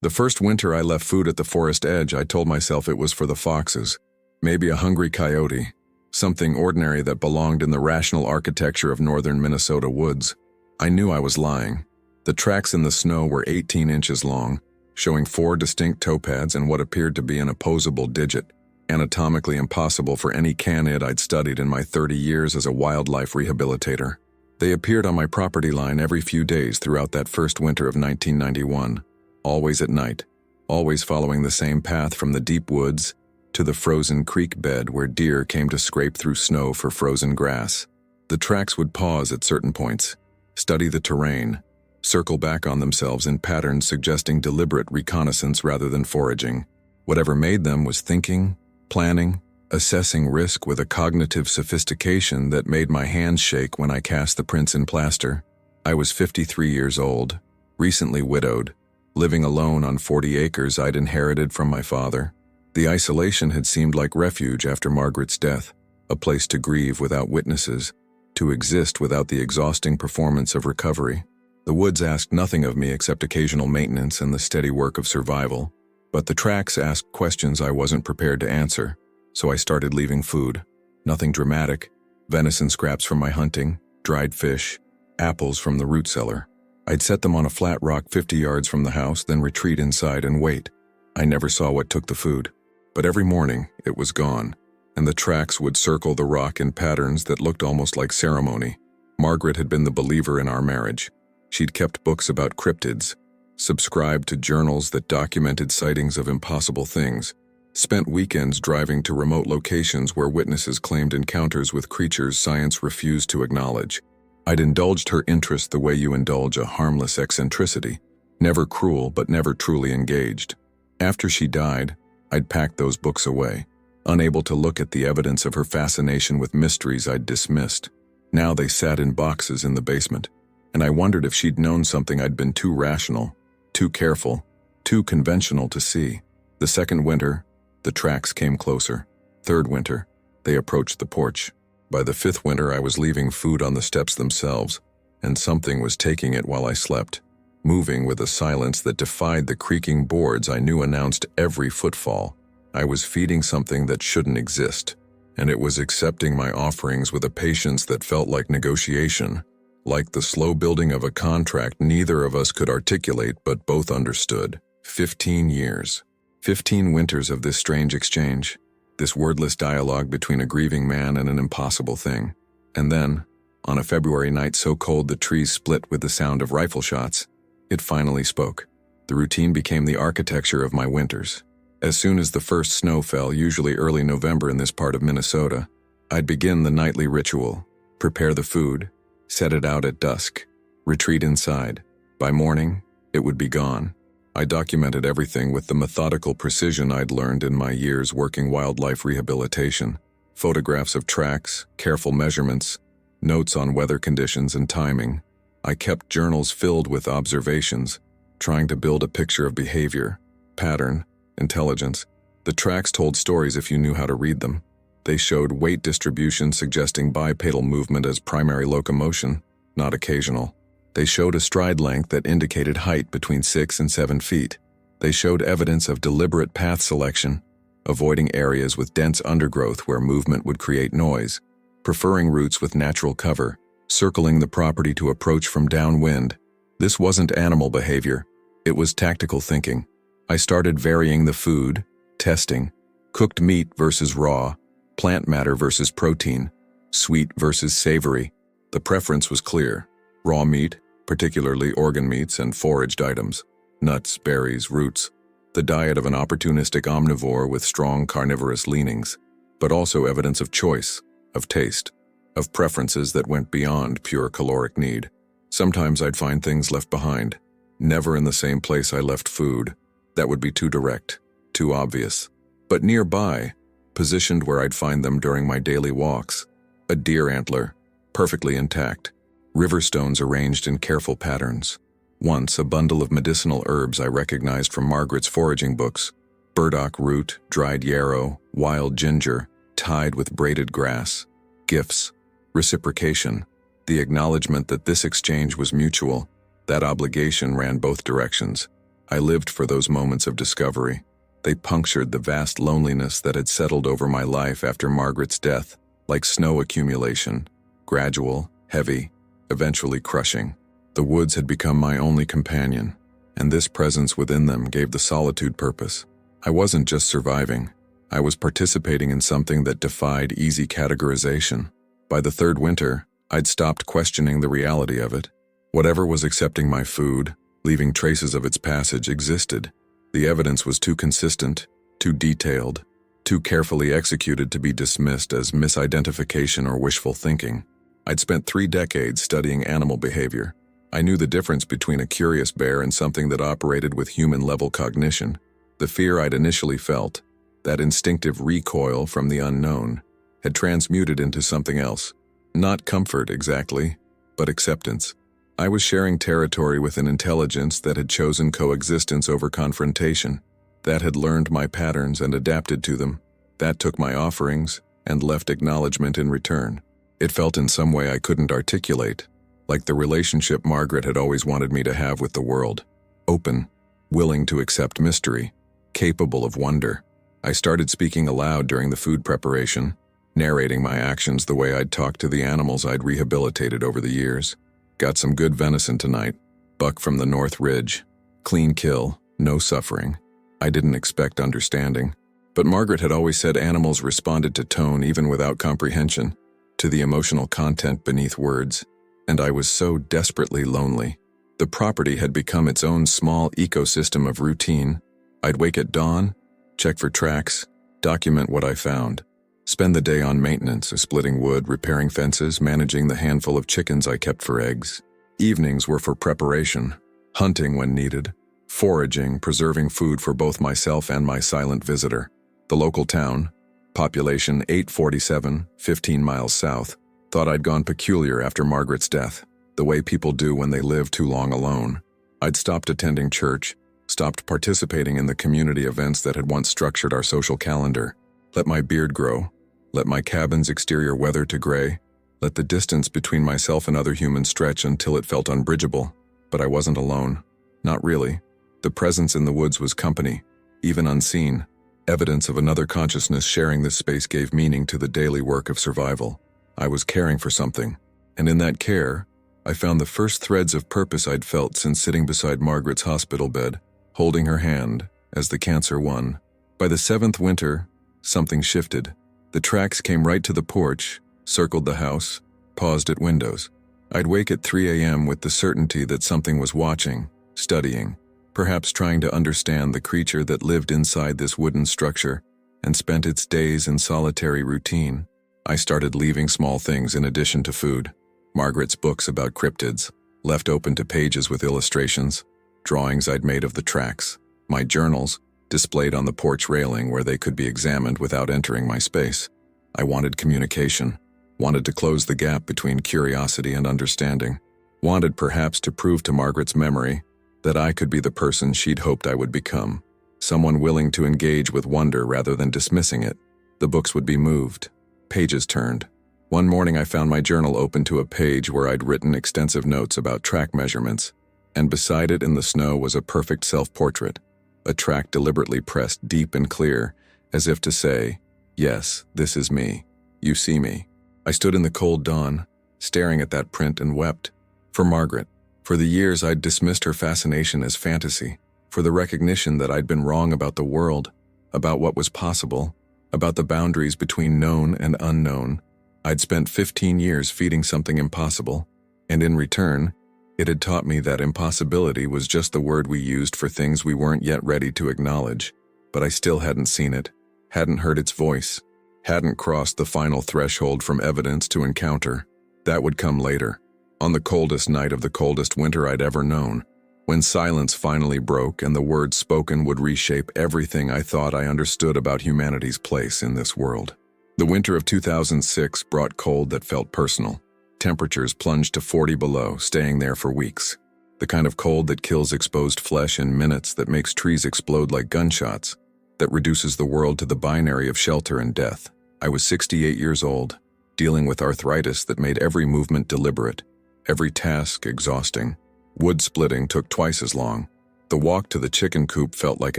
The first winter I left food at the forest edge, I told myself it was for the foxes. Maybe a hungry coyote. Something ordinary that belonged in the rational architecture of northern Minnesota woods. I knew I was lying. The tracks in the snow were 18 inches long, showing 4 distinct toe pads and what appeared to be an opposable digit, anatomically impossible for any canid I'd studied in my 30 years as a wildlife rehabilitator. They appeared on my property line every few days throughout that first winter of 1991, always at night, always following the same path from the deep woods to the frozen creek bed where deer came to scrape through snow for frozen grass. The tracks would pause at certain points, study the terrain, circle back on themselves in patterns suggesting deliberate reconnaissance rather than foraging. Whatever made them was thinking, planning, assessing risk with a cognitive sophistication that made my hands shake when I cast the prints in plaster. I was 53 years old, recently widowed, living alone on 40 acres I'd inherited from my father. The isolation had seemed like refuge after Margaret's death, a place to grieve without witnesses, to exist without the exhausting performance of recovery. The woods asked nothing of me except occasional maintenance and the steady work of survival, but the tracks asked questions I wasn't prepared to answer, so I started leaving food. Nothing dramatic: venison scraps from my hunting, dried fish, apples from the root cellar. I'd set them on a flat rock 50 yards from the house, then retreat inside and wait. I never saw what took the food, but every morning it was gone, and the tracks would circle the rock in patterns that looked almost like ceremony. Margaret had been the believer in our marriage. She'd kept books about cryptids, subscribed to journals that documented sightings of impossible things, spent weekends driving to remote locations where witnesses claimed encounters with creatures science refused to acknowledge. I'd indulged her interest the way you indulge a harmless eccentricity, never cruel but never truly engaged. After she died, I'd packed those books away, unable to look at the evidence of her fascination with mysteries I'd dismissed. Now they sat in boxes in the basement, and I wondered if she'd known something I'd been too rational, too careful, too conventional to see. The second winter, the tracks came closer. Third winter, they approached the porch. By the 5th winter, I was leaving food on the steps themselves, and something was taking it while I slept, moving with a silence that defied the creaking boards I knew announced every footfall. I was feeding something that shouldn't exist, and it was accepting my offerings with a patience that felt like negotiation, like the slow building of a contract neither of us could articulate but both understood. 15 years. 15 winters of this strange exchange, this wordless dialogue between a grieving man and an impossible thing. And then, on a February night so cold the trees split with the sound of rifle shots, it finally spoke. The routine became the architecture of my winters. As soon as the first snow fell, usually early November in this part of Minnesota, I'd begin the nightly ritual, prepare the food, set it out at dusk, retreat inside. By morning, it would be gone. I documented everything with the methodical precision I'd learned in my years working wildlife rehabilitation. Photographs of tracks, careful measurements, notes on weather conditions and timing. I kept journals filled with observations, trying to build a picture of behavior, pattern, intelligence. The tracks told stories if you knew how to read them. They showed weight distribution suggesting bipedal movement as primary locomotion, not occasional. They showed a stride length that indicated height between 6 and 7 feet. They showed evidence of deliberate path selection, avoiding areas with dense undergrowth where movement would create noise, preferring routes with natural cover, circling the property to approach from downwind. This wasn't animal behavior, it was tactical thinking. I started varying the food, testing, cooked meat versus raw, plant matter versus protein, sweet versus savory. The preference was clear: raw meat, particularly organ meats and foraged items, nuts, berries, roots, the diet of an opportunistic omnivore with strong carnivorous leanings, but also evidence of choice, of taste, of preferences that went beyond pure caloric need. Sometimes I'd find things left behind, never in the same place I left food. That would be too direct, too obvious. But nearby, positioned where I'd find them during my daily walks, a deer antler, perfectly intact, river stones arranged in careful patterns. Once, a bundle of medicinal herbs I recognized from Margaret's foraging books: burdock root, dried yarrow, wild ginger, tied with braided grass. Gifts, reciprocation, the acknowledgement that this exchange was mutual. That obligation ran both directions. I lived for those moments of discovery. They punctured the vast loneliness that had settled over my life after Margaret's death, like snow accumulation, gradual, heavy, eventually crushing. The woods had become my only companion, and this presence within them gave the solitude purpose. I wasn't just surviving. I was participating in something that defied easy categorization. By the third winter, I'd stopped questioning the reality of it. Whatever was accepting my food, leaving traces of its passage, existed. The evidence was too consistent, too detailed, too carefully executed to be dismissed as misidentification or wishful thinking. I'd spent 3 decades studying animal behavior. I knew the difference between a curious bear and something that operated with human-level cognition. The fear I'd initially felt, that instinctive recoil from the unknown, had transmuted into something else. Not comfort exactly, but acceptance. I was sharing territory with an intelligence that had chosen coexistence over confrontation, that had learned my patterns and adapted to them, that took my offerings and left acknowledgement in return. It felt in some way I couldn't articulate, like the relationship Margaret had always wanted me to have with the world. Open, willing to accept mystery, capable of wonder. I started speaking aloud during the food preparation, narrating my actions the way I'd talked to the animals I'd rehabilitated over the years. Got some good venison tonight, buck from the North Ridge. Clean kill, no suffering. I didn't expect understanding, but Margaret had always said animals responded to tone even without comprehension, to the emotional content beneath words, and I was so desperately lonely. The property had become its own small ecosystem of routine. I'd wake at dawn, check for tracks, document what I found. Spend the day on maintenance, splitting wood, repairing fences, managing the handful of chickens I kept for eggs. Evenings were for preparation, hunting when needed, foraging, preserving food for both myself and my silent visitor. The local town, population 847, 15 miles south, thought I'd gone peculiar after Margaret's death, the way people do when they live too long alone. I'd stopped attending church, stopped participating in the community events that had once structured our social calendar. Let my beard grow, let my cabin's exterior weather to gray, let the distance between myself and other humans stretch until it felt unbridgeable. But I wasn't alone. Not really. The presence in the woods was company, even unseen. Evidence of another consciousness sharing this space gave meaning to the daily work of survival. I was caring for something, and in that care, I found the first threads of purpose I'd felt since sitting beside Margaret's hospital bed, holding her hand as the cancer won. By the 7th winter, something shifted. The tracks came right to the porch, circled the house, paused at windows. I'd wake at 3 a.m. with the certainty that something was watching, studying, perhaps trying to understand the creature that lived inside this wooden structure and spent its days in solitary routine. I started leaving small things in addition to food. Margaret's books about cryptids, left open to pages with illustrations, drawings I'd made of the tracks, my journals, displayed on the porch railing where they could be examined without entering my space. I wanted communication, wanted to close the gap between curiosity and understanding, wanted perhaps to prove to Margaret's memory that I could be the person she'd hoped I would become, someone willing to engage with wonder rather than dismissing it. The books would be moved, pages turned. One morning I found my journal open to a page where I'd written extensive notes about track measurements, and beside it in the snow was a perfect self-portrait, a track deliberately pressed deep and clear, as if to say, "Yes, this is me. You see me." I stood in the cold dawn, staring at that print and wept. For Margaret. For the years I'd dismissed her fascination as fantasy, for the recognition that I'd been wrong about the world, about what was possible, about the boundaries between known and unknown. I'd spent 15 years feeding something impossible, and in return, it had taught me that impossibility was just the word we used for things we weren't yet ready to acknowledge. But I still hadn't seen it, hadn't heard its voice, hadn't crossed the final threshold from evidence to encounter. That would come later, on the coldest night of the coldest winter I'd ever known, when silence finally broke and the words spoken would reshape everything I thought I understood about humanity's place in this world. The winter of 2006 brought cold that felt personal. Temperatures plunged to 40 below, staying there for weeks. The kind of cold that kills exposed flesh in minutes, that makes trees explode like gunshots, that reduces the world to the binary of shelter and death. I was 68 years old, dealing with arthritis that made every movement deliberate, every task exhausting. Wood splitting took twice as long. The walk to the chicken coop felt like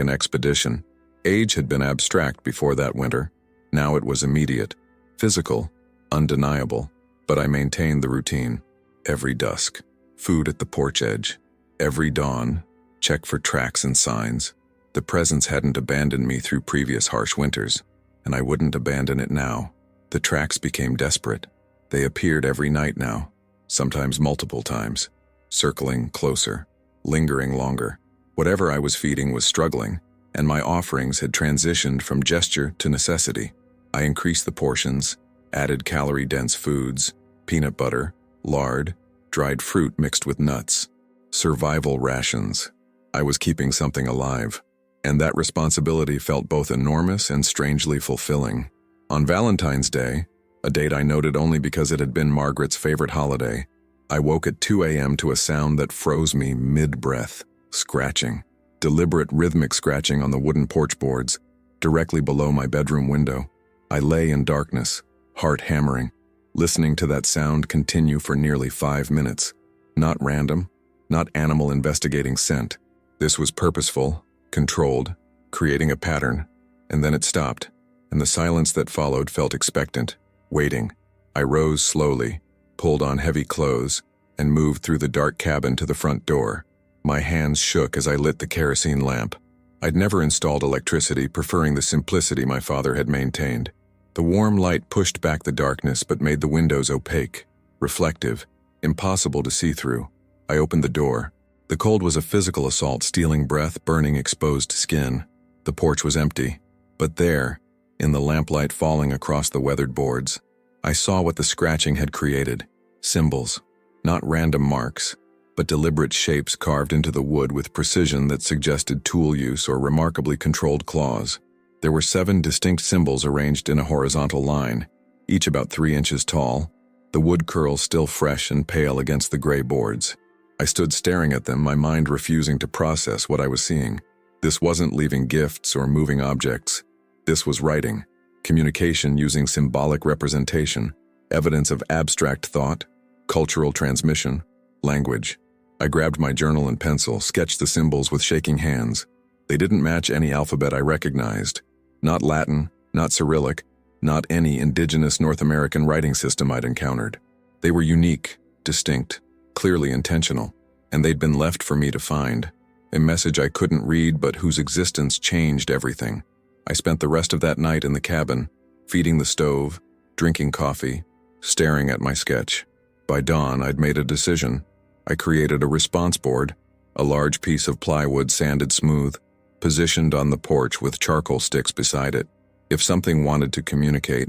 an expedition. Age had been abstract before that winter. Now it was immediate, physical, undeniable. But I maintained the routine. Every dusk, food at the porch edge. Every dawn, check for tracks and signs. The presence hadn't abandoned me through previous harsh winters, and I wouldn't abandon it now. The tracks became desperate. They appeared every night now, sometimes multiple times, circling closer, lingering longer. Whatever I was feeding was struggling, and my offerings had transitioned from gesture to necessity. I increased the portions, added calorie-dense foods, peanut butter, lard, dried fruit mixed with nuts. Survival rations. I was keeping something alive, and that responsibility felt both enormous and strangely fulfilling. On Valentine's Day, a date I noted only because it had been Margaret's favorite holiday, I woke at 2 a.m. to a sound that froze me mid-breath. Scratching. Deliberate rhythmic scratching on the wooden porch boards, directly below my bedroom window. I lay in darkness, heart hammering, listening to that sound continue for nearly 5 minutes. Not random, not animal investigating scent. This was purposeful, controlled, creating a pattern, and then it stopped, and the silence that followed felt expectant, waiting. I rose slowly, pulled on heavy clothes, and moved through the dark cabin to the front door. My hands shook as I lit the kerosene lamp. I'd never installed electricity, preferring the simplicity my father had maintained. The warm light pushed back the darkness but made the windows opaque, reflective, impossible to see through. I opened the door. The cold was a physical assault, stealing breath, burning exposed skin. The porch was empty. But there, in the lamplight falling across the weathered boards, I saw what the scratching had created. Symbols. Not random marks, but deliberate shapes carved into the wood with precision that suggested tool use or remarkably controlled claws. There were 7 distinct symbols arranged in a horizontal line, each about 3 inches tall, the wood curls still fresh and pale against the gray boards. I stood staring at them, my mind refusing to process what I was seeing. This wasn't leaving gifts or moving objects. This was writing, communication using symbolic representation, evidence of abstract thought, cultural transmission, language. I grabbed my journal and pencil, sketched the symbols with shaking hands. They didn't match any alphabet I recognized. Not Latin, not Cyrillic, not any indigenous North American writing system I'd encountered. They were unique, distinct, clearly intentional, and they'd been left for me to find. A message I couldn't read but whose existence changed everything. I spent the rest of that night in the cabin, feeding the stove, drinking coffee, staring at my sketch. By dawn, I'd made a decision. I created a response board, a large piece of plywood sanded smooth, positioned on the porch with charcoal sticks beside it. If something wanted to communicate,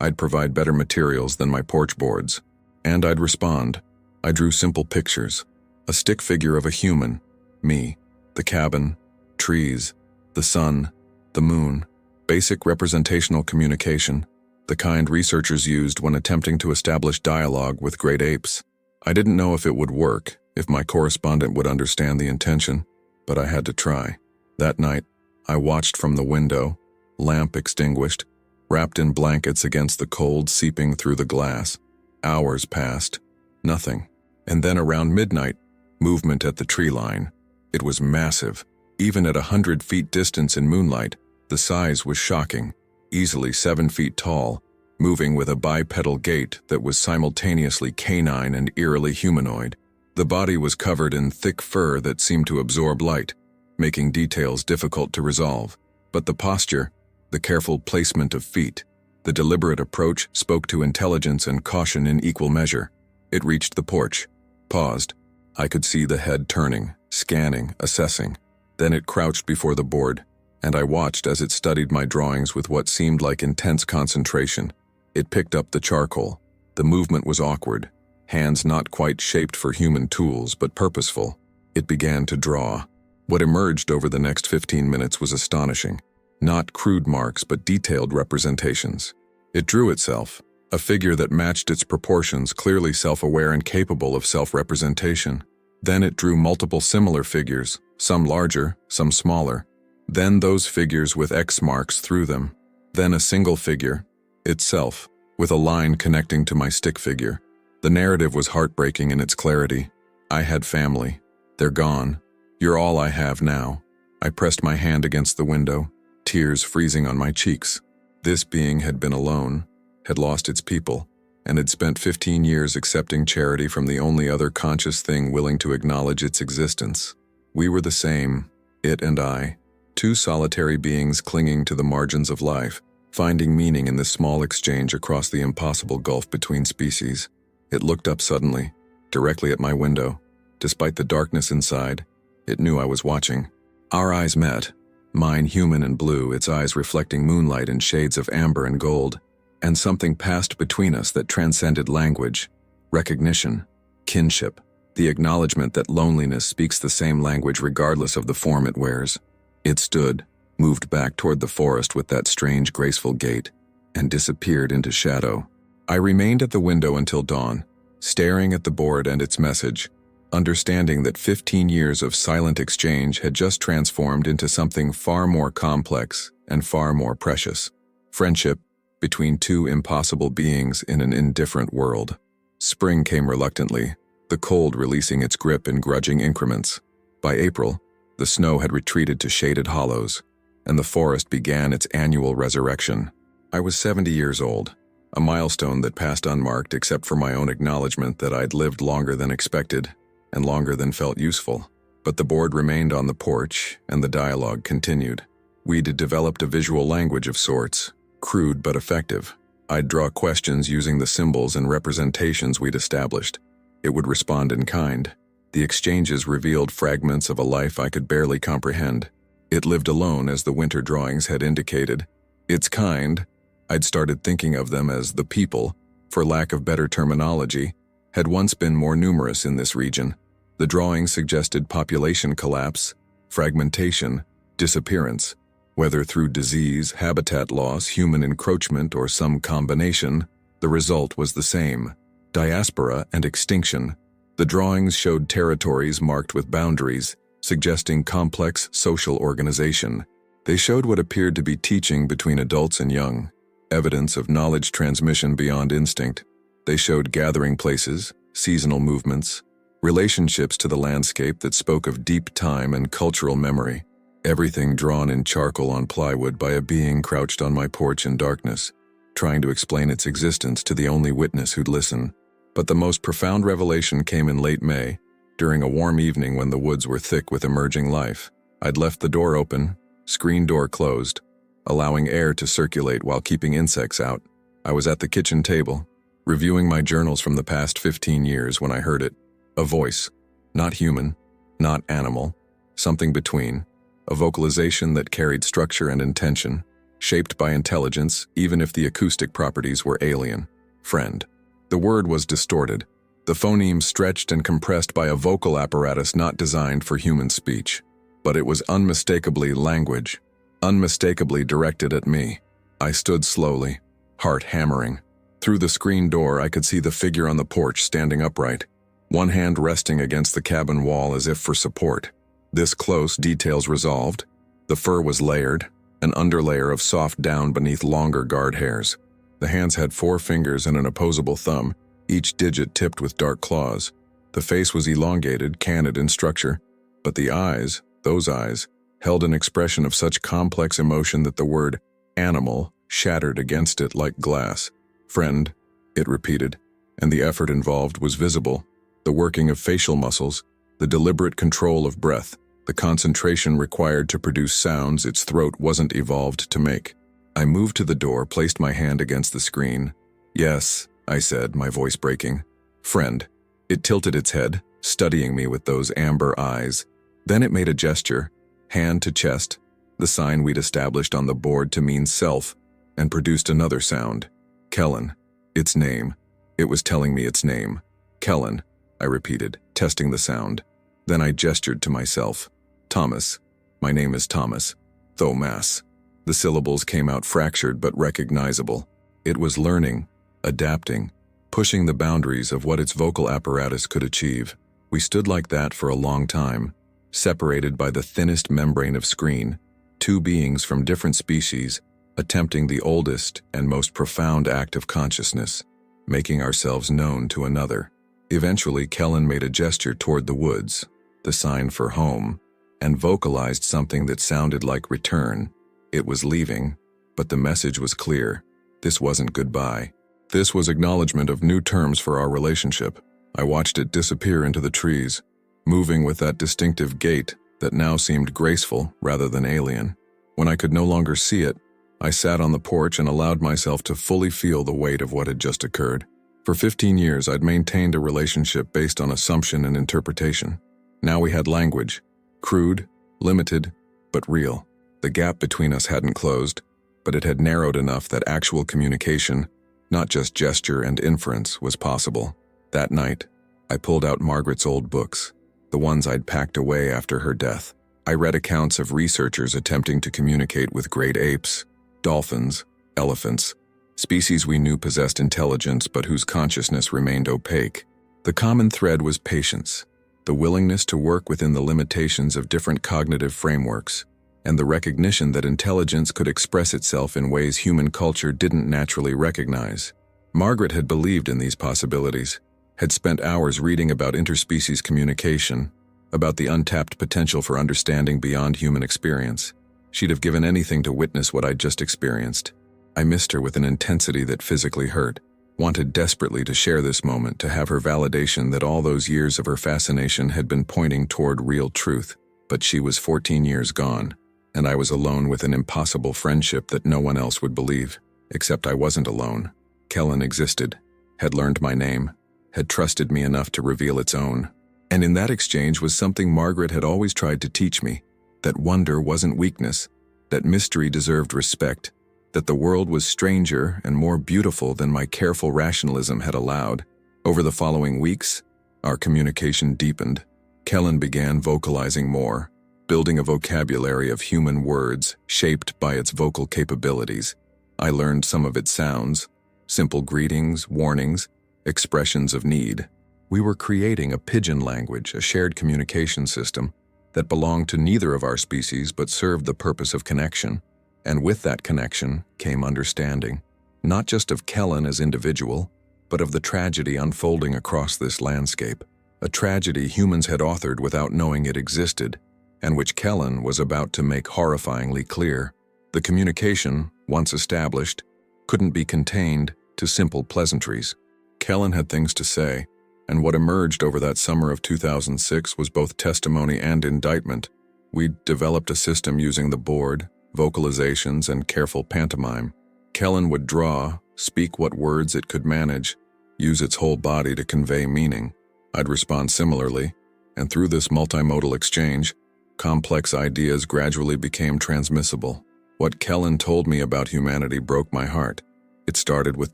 I'd provide better materials than my porch boards. And I'd respond. I drew simple pictures. A stick figure of a human, me, the cabin, trees, the sun, the moon. Basic representational communication, the kind researchers used when attempting to establish dialogue with great apes. I didn't know if it would work, if my correspondent would understand the intention, but I had to try. That night, I watched from the window, lamp extinguished, wrapped in blankets against the cold seeping through the glass. Hours passed. Nothing. And then around midnight, movement at the tree line. It was massive. Even at 100 feet distance in moonlight, the size was shocking. Easily 7 feet tall, moving with a bipedal gait that was simultaneously canine and eerily humanoid. The body was covered in thick fur that seemed to absorb light, making details difficult to resolve. But the posture, the careful placement of feet, the deliberate approach spoke to intelligence and caution in equal measure. It reached the porch, paused. I could see the head turning, scanning, assessing. Then it crouched before the board, and I watched as it studied my drawings with what seemed like intense concentration. It picked up the charcoal. The movement was awkward, hands not quite shaped for human tools but purposeful. It began to draw. What emerged over the next 15 minutes was astonishing. Not crude marks but detailed representations. It drew itself, a figure that matched its proportions, clearly self-aware and capable of self-representation. Then it drew multiple similar figures, some larger, some smaller. Then those figures with X marks through them. Then a single figure, itself, with a line connecting to my stick figure. The narrative was heartbreaking in its clarity. I had family. They're gone. You're all I have now. I pressed my hand against the window, tears freezing on my cheeks. This being had been alone, had lost its people, and had spent 15 years accepting charity from the only other conscious thing willing to acknowledge its existence. We were the same, it and I, two solitary beings clinging to the margins of life, finding meaning in this small exchange across the impossible gulf between species. It looked up suddenly, directly at my window. Despite the darkness inside, it knew I was watching. Our eyes met, mine human and blue, its eyes reflecting moonlight in shades of amber and gold, and something passed between us that transcended language, recognition, kinship, the acknowledgement that loneliness speaks the same language regardless of the form it wears. It stood, moved back toward the forest with that strange, graceful gait, and disappeared into shadow. I remained at the window until dawn, staring at the board and its message, understanding that 15 years of silent exchange had just transformed into something far more complex and far more precious. Friendship between two impossible beings in an indifferent world. Spring came reluctantly, the cold releasing its grip in grudging increments. By April, the snow had retreated to shaded hollows, and the forest began its annual resurrection. I was 70 years old, a milestone that passed unmarked except for my own acknowledgement that I'd lived longer than expected and longer than felt useful. But the board remained on the porch, and the dialogue continued. We'd developed a visual language of sorts, crude but effective. I'd draw questions using the symbols and representations we'd established. It would respond in kind. The exchanges revealed fragments of a life I could barely comprehend. It lived alone, as the winter drawings had indicated. Its kind, I'd started thinking of them as the people, for lack of better terminology, had once been more numerous in this region. The drawings suggested population collapse, fragmentation, disappearance. Whether through disease, habitat loss, human encroachment, or some combination, the result was the same: diaspora and extinction. The drawings showed territories marked with boundaries, suggesting complex social organization. They showed what appeared to be teaching between adults and young, evidence of knowledge transmission beyond instinct. They showed gathering places, seasonal movements, relationships to the landscape that spoke of deep time and cultural memory. Everything drawn in charcoal on plywood by a being crouched on my porch in darkness, trying to explain its existence to the only witness who'd listen. But the most profound revelation came in late May, during a warm evening when the woods were thick with emerging life. I'd left the door open, screen door closed, allowing air to circulate while keeping insects out. I was at the kitchen table, reviewing my journals from the past 15 years when I heard it. A voice, not human, not animal, something between. A vocalization that carried structure and intention, shaped by intelligence even if the acoustic properties were alien. Friend. The word was distorted, the phonemes stretched and compressed by a vocal apparatus not designed for human speech. But it was unmistakably language, unmistakably directed at me. I stood slowly, heart hammering. Through the screen door I could see the figure on the porch standing upright, one hand resting against the cabin wall as if for support. This close, details resolved. The fur was layered, an underlayer of soft down beneath longer guard hairs. The hands had 4 fingers and an opposable thumb, each digit tipped with dark claws. The face was elongated, candid in structure, but the eyes, those eyes, held an expression of such complex emotion that the word animal shattered against it like glass. Friend, it repeated, and the effort involved was visible. The working of facial muscles, the deliberate control of breath, the concentration required to produce sounds its throat wasn't evolved to make. I moved to the door, placed my hand against the screen. Yes, I said, my voice breaking. Friend. It tilted its head, studying me with those amber eyes. Then it made a gesture, hand to chest, the sign we'd established on the board to mean self, and produced another sound. Kellen. Its name. It was telling me its name. Kellen, I repeated, testing the sound. Then I gestured to myself. Thomas. My name is Thomas. Thomas. The syllables came out fractured but recognizable. It was learning, adapting, pushing the boundaries of what its vocal apparatus could achieve. We stood like that for a long time, separated by the thinnest membrane of screen, two beings from different species, attempting the oldest and most profound act of consciousness, making ourselves known to another. Eventually, Kellen made a gesture toward the woods, the sign for home. and vocalized something that sounded like return. It was leaving, but the message was clear. This wasn't goodbye. This was acknowledgement of new terms for our relationship. I watched it disappear into the trees, moving with that distinctive gait that now seemed graceful rather than alien. When I could no longer see it, I sat on the porch and allowed myself to fully feel the weight of what had just occurred. For 15 years, I'd maintained a relationship based on assumption and interpretation. Now we had language, crude, limited, but real. The gap between us hadn't closed, but it had narrowed enough that actual communication, not just gesture and inference, was possible. That night, I pulled out Margaret's old books, the ones I'd packed away after her death. I read accounts of researchers attempting to communicate with great apes, dolphins, elephants, species we knew possessed intelligence but whose consciousness remained opaque. The common thread was patience, the willingness to work within the limitations of different cognitive frameworks, and the recognition that intelligence could express itself in ways human culture didn't naturally recognize. Margaret had believed in these possibilities, had spent hours reading about interspecies communication, about the untapped potential for understanding beyond human experience. She'd have given anything to witness what I'd just experienced. I missed her with an intensity that physically hurt, wanted desperately to share this moment, to have her validation that all those years of her fascination had been pointing toward real truth. But she was 14 years gone, and I was alone with an impossible friendship that no one else would believe. Except I wasn't alone. Kellen existed, had learned my name, had trusted me enough to reveal its own. And in that exchange was something Margaret had always tried to teach me, that wonder wasn't weakness, that mystery deserved respect, that the world was stranger and more beautiful than my careful rationalism had allowed. Over the following weeks, our communication deepened. Kellen began vocalizing more, building a vocabulary of human words shaped by its vocal capabilities. I learned some of its sounds, simple greetings, warnings, expressions of need. We were creating a pidgin language, a shared communication system that belonged to neither of our species but served the purpose of connection. And with that connection came understanding, not just of Kellen as individual, but of the tragedy unfolding across this landscape, a tragedy humans had authored without knowing it existed, and which Kellen was about to make horrifyingly clear. The communication, once established, couldn't be contained to simple pleasantries. Kellen had things to say, and what emerged over that summer of 2006 was both testimony and indictment. We'd developed a system using the board, vocalizations, and careful pantomime. Kellen would draw, speak what words it could manage, use its whole body to convey meaning. I'd respond similarly, and through this multimodal exchange, complex ideas gradually became transmissible. What Kellen told me about humanity broke my heart. It started with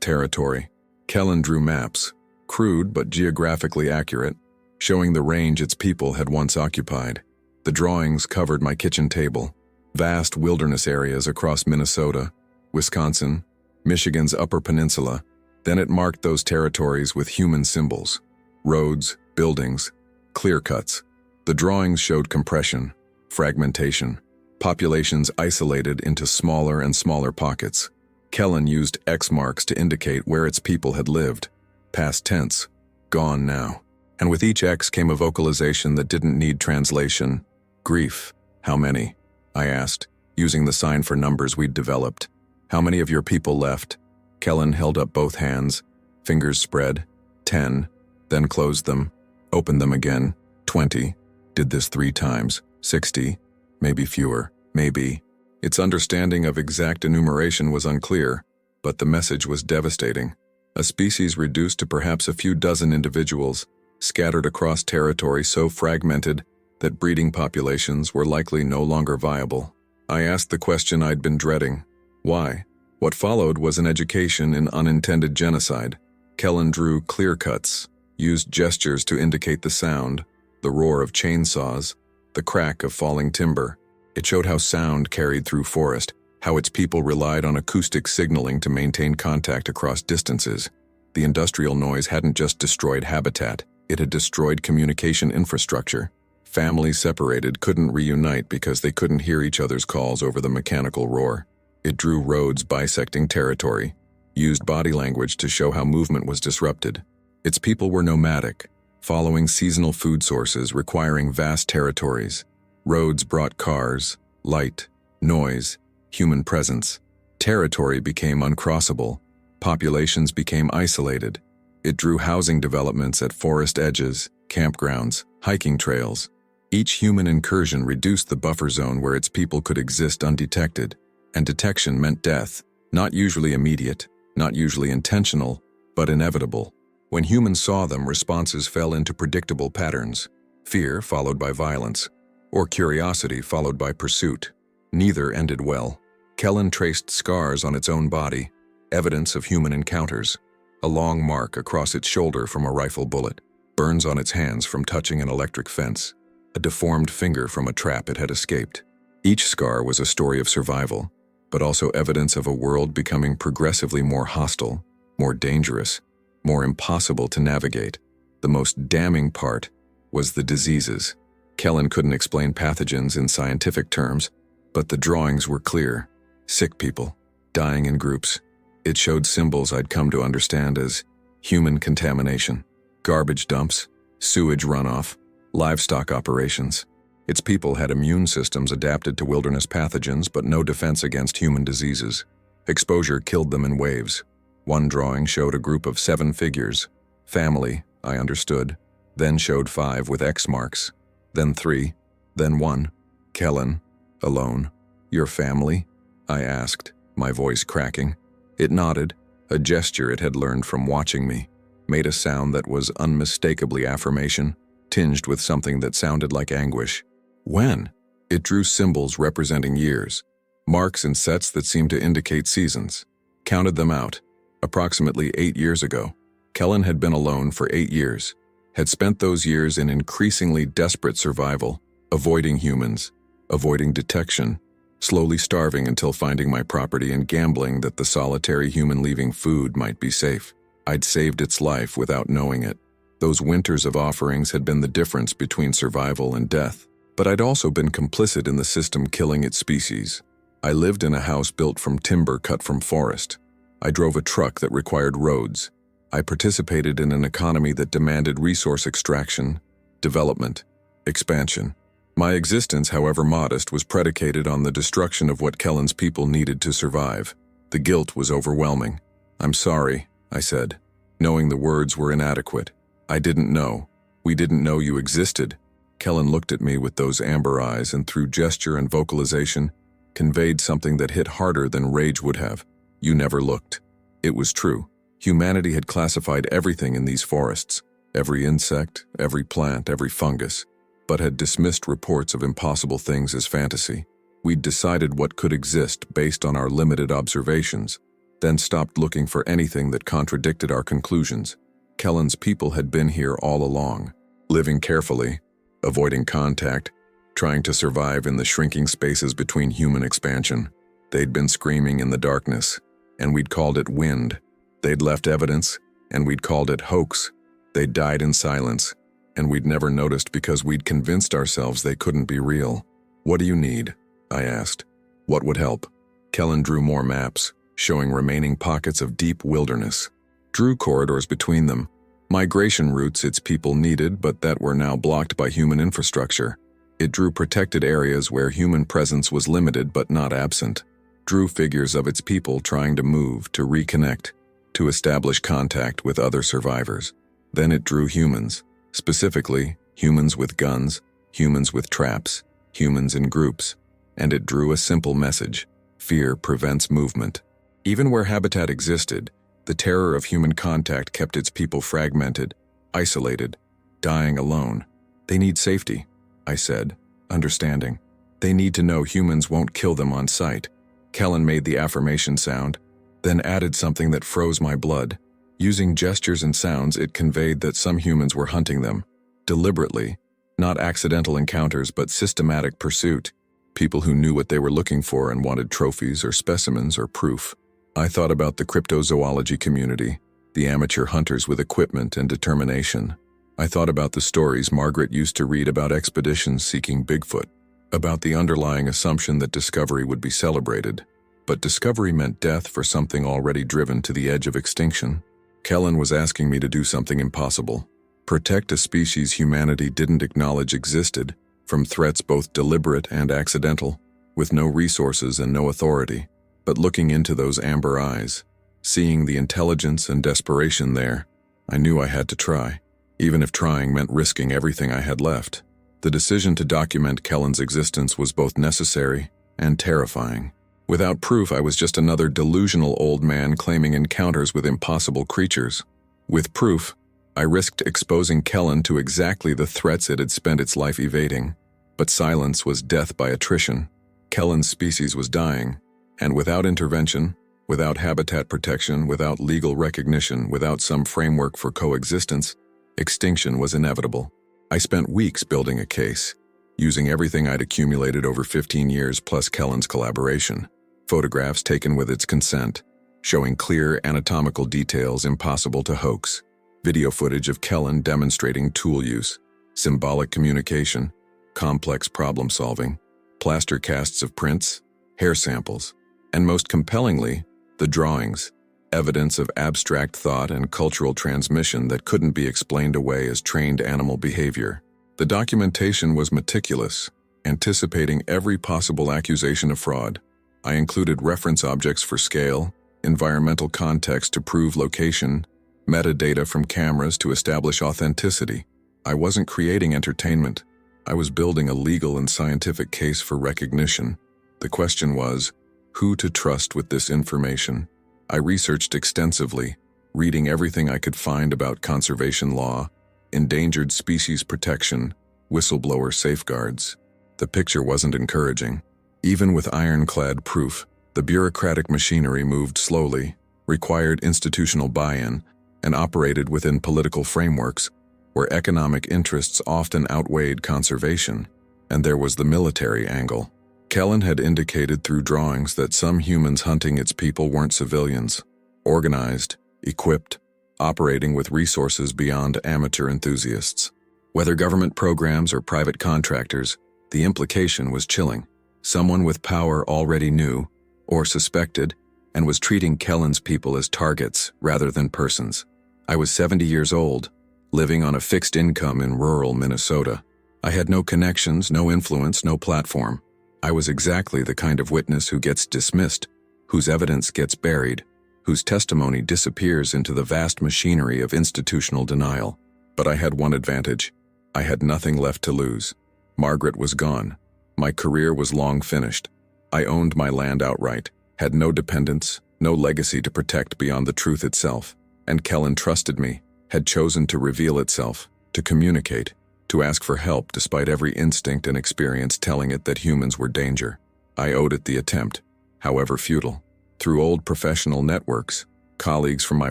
territory. Kellen drew maps, crude but geographically accurate, showing the range its people had once occupied. The drawings covered my kitchen table, vast wilderness areas across Minnesota, Wisconsin, Michigan's Upper Peninsula. Then it marked those territories with human symbols, roads, buildings, clear cuts. The drawings showed compression, fragmentation, populations isolated into smaller and smaller pockets. Kellen used X marks to indicate where its people had lived. Past tense, gone now. And with each X came a vocalization that didn't need translation. Grief. How many? I asked, using the sign for numbers we'd developed. How many of your people left? Kellen held up both hands, fingers spread. 10, then closed them, opened them again. 20, did this 3 times. 60, maybe fewer, maybe. Its understanding of exact enumeration was unclear, but the message was devastating. A species reduced to perhaps a few dozen individuals, scattered across territory so fragmented that breeding populations were likely no longer viable. I asked the question I'd been dreading. Why? What followed was an education in unintended genocide. Kellen drew clear cuts, used gestures to indicate the sound, the roar of chainsaws, the crack of falling timber. It showed how sound carried through forest, how its people relied on acoustic signaling to maintain contact across distances. The industrial noise hadn't just destroyed habitat, it had destroyed communication infrastructure. Families separated couldn't reunite because they couldn't hear each other's calls over the mechanical roar. It drew roads bisecting territory, used body language to show how movement was disrupted. Its people were nomadic, following seasonal food sources requiring vast territories. Roads brought cars, light, noise, human presence. Territory became uncrossable. Populations became isolated. It drew housing developments at forest edges, campgrounds, hiking trails. Each human incursion reduced the buffer zone where its people could exist undetected, and detection meant death, not usually immediate, not usually intentional, but inevitable. When humans saw them, responses fell into predictable patterns: fear followed by violence, or curiosity followed by pursuit. Neither ended well. Kellen traced scars on its own body, evidence of human encounters: a long mark across its shoulder from a rifle bullet, burns on its hands from touching an electric fence, a deformed finger from a trap it had escaped. Each scar was a story of survival, but also evidence of a world becoming progressively more hostile, more dangerous, more impossible to navigate. The most damning part was the diseases. Kellen couldn't explain pathogens in scientific terms, but the drawings were clear. Sick people, dying in groups. It showed symbols I'd come to understand as human contamination, garbage dumps, sewage runoff, livestock operations. Its people had immune systems adapted to wilderness pathogens, but no defense against human diseases. Exposure killed them in waves. One drawing showed a group of 7 figures. Family, I understood. Then showed 5 with X marks. Then 3. Then 1. Kellen, alone. Your family? I asked, my voice cracking. It nodded, a gesture it had learned from watching me, made a sound that was unmistakably affirmation, tinged with something that sounded like anguish. When? It drew symbols representing years, marks and sets that seemed to indicate seasons. Counted them out. Approximately 8 years ago, Kellen had been alone for 8 years, had spent those years in increasingly desperate survival, avoiding humans, avoiding detection, slowly starving until finding my property and gambling that the solitary human leaving food might be safe. I'd saved its life without knowing it. Those winters of offerings had been the difference between survival and death. But I'd also been complicit in the system killing its species. I lived in a house built from timber cut from forest. I drove a truck that required roads. I participated in an economy that demanded resource extraction, development, expansion. My existence, however modest, was predicated on the destruction of what Kellen's people needed to survive. The guilt was overwhelming. I'm sorry, I said, knowing the words were inadequate. I didn't know. We didn't know you existed. Kellen looked at me with those amber eyes and through gesture and vocalization, conveyed something that hit harder than rage would have. You never looked. It was true. Humanity had classified everything in these forests, every insect, every plant, every fungus, but had dismissed reports of impossible things as fantasy. We'd decided what could exist based on our limited observations, then stopped looking for anything that contradicted our conclusions. Kellen's people had been here all along, living carefully, avoiding contact, trying to survive in the shrinking spaces between human expansion. They'd been screaming in the darkness, and we'd called it wind. They'd left evidence, and we'd called it hoax. They'd died in silence, and we'd never noticed because we'd convinced ourselves they couldn't be real. What do you need? I asked. What would help? Kellen drew more maps, showing remaining pockets of deep wilderness. Drew corridors between them, migration routes its people needed but that were now blocked by human infrastructure. It drew protected areas where human presence was limited but not absent. Drew figures of its people trying to move, to reconnect, to establish contact with other survivors. Then it drew humans, specifically humans with guns, humans with traps, humans in groups. And it drew a simple message: fear prevents movement. Even where habitat existed, the terror of human contact kept its people fragmented, isolated, dying alone. They need safety, I said, understanding. They need to know humans won't kill them on sight. Kellen made the affirmation sound, then added something that froze my blood. Using gestures and sounds, it conveyed that some humans were hunting them, deliberately, not accidental encounters but systematic pursuit. People who knew what they were looking for and wanted trophies or specimens or proof. I thought about the cryptozoology community, the amateur hunters with equipment and determination. I thought about the stories Margaret used to read about expeditions seeking Bigfoot, about the underlying assumption that discovery would be celebrated. But discovery meant death for something already driven to the edge of extinction. Kellen was asking me to do something impossible. Protect a species humanity didn't acknowledge existed, from threats both deliberate and accidental, with no resources and no authority. But looking into those amber eyes, seeing the intelligence and desperation there, I knew I had to try, even if trying meant risking everything I had left. The decision to document Kellen's existence was both necessary and terrifying. Without proof, I was just another delusional old man claiming encounters with impossible creatures. With proof, I risked exposing Kellen to exactly the threats it had spent its life evading. But silence was death by attrition. Kellen's species was dying, and without intervention, without habitat protection, without legal recognition, without some framework for coexistence, extinction was inevitable. I spent weeks building a case, using everything I'd accumulated over 15 years plus Kellen's collaboration. Photographs taken with its consent, showing clear anatomical details impossible to hoax. Video footage of Kellen demonstrating tool use, symbolic communication, complex problem solving, plaster casts of prints, hair samples, and most compellingly, the drawings, evidence of abstract thought and cultural transmission that couldn't be explained away as trained animal behavior. The documentation was meticulous, anticipating every possible accusation of fraud. I included reference objects for scale, environmental context to prove location, metadata from cameras to establish authenticity. I wasn't creating entertainment. I was building a legal and scientific case for recognition. The question was, who to trust with this information? I researched extensively, reading everything I could find about conservation law, endangered species protection, whistleblower safeguards. The picture wasn't encouraging. Even with ironclad proof, the bureaucratic machinery moved slowly, required institutional buy-in, and operated within political frameworks where economic interests often outweighed conservation. And there was the military angle. Kellen had indicated through drawings that some humans hunting its people weren't civilians, organized, equipped, operating with resources beyond amateur enthusiasts. Whether government programs or private contractors, the implication was chilling. Someone with power already knew, or suspected, and was treating Kellen's people as targets rather than persons. I was 70 years old, living on a fixed income in rural Minnesota. I had no connections, no influence, no platform. I was exactly the kind of witness who gets dismissed, whose evidence gets buried, whose testimony disappears into the vast machinery of institutional denial. But I had one advantage. I had nothing left to lose. Margaret was gone. My career was long finished. I owned my land outright, had no dependents, no legacy to protect beyond the truth itself. And Kellen trusted me, had chosen to reveal itself, to communicate, to ask for help despite every instinct and experience telling it that humans were danger. I owed it the attempt, however futile. Through old professional networks, colleagues from my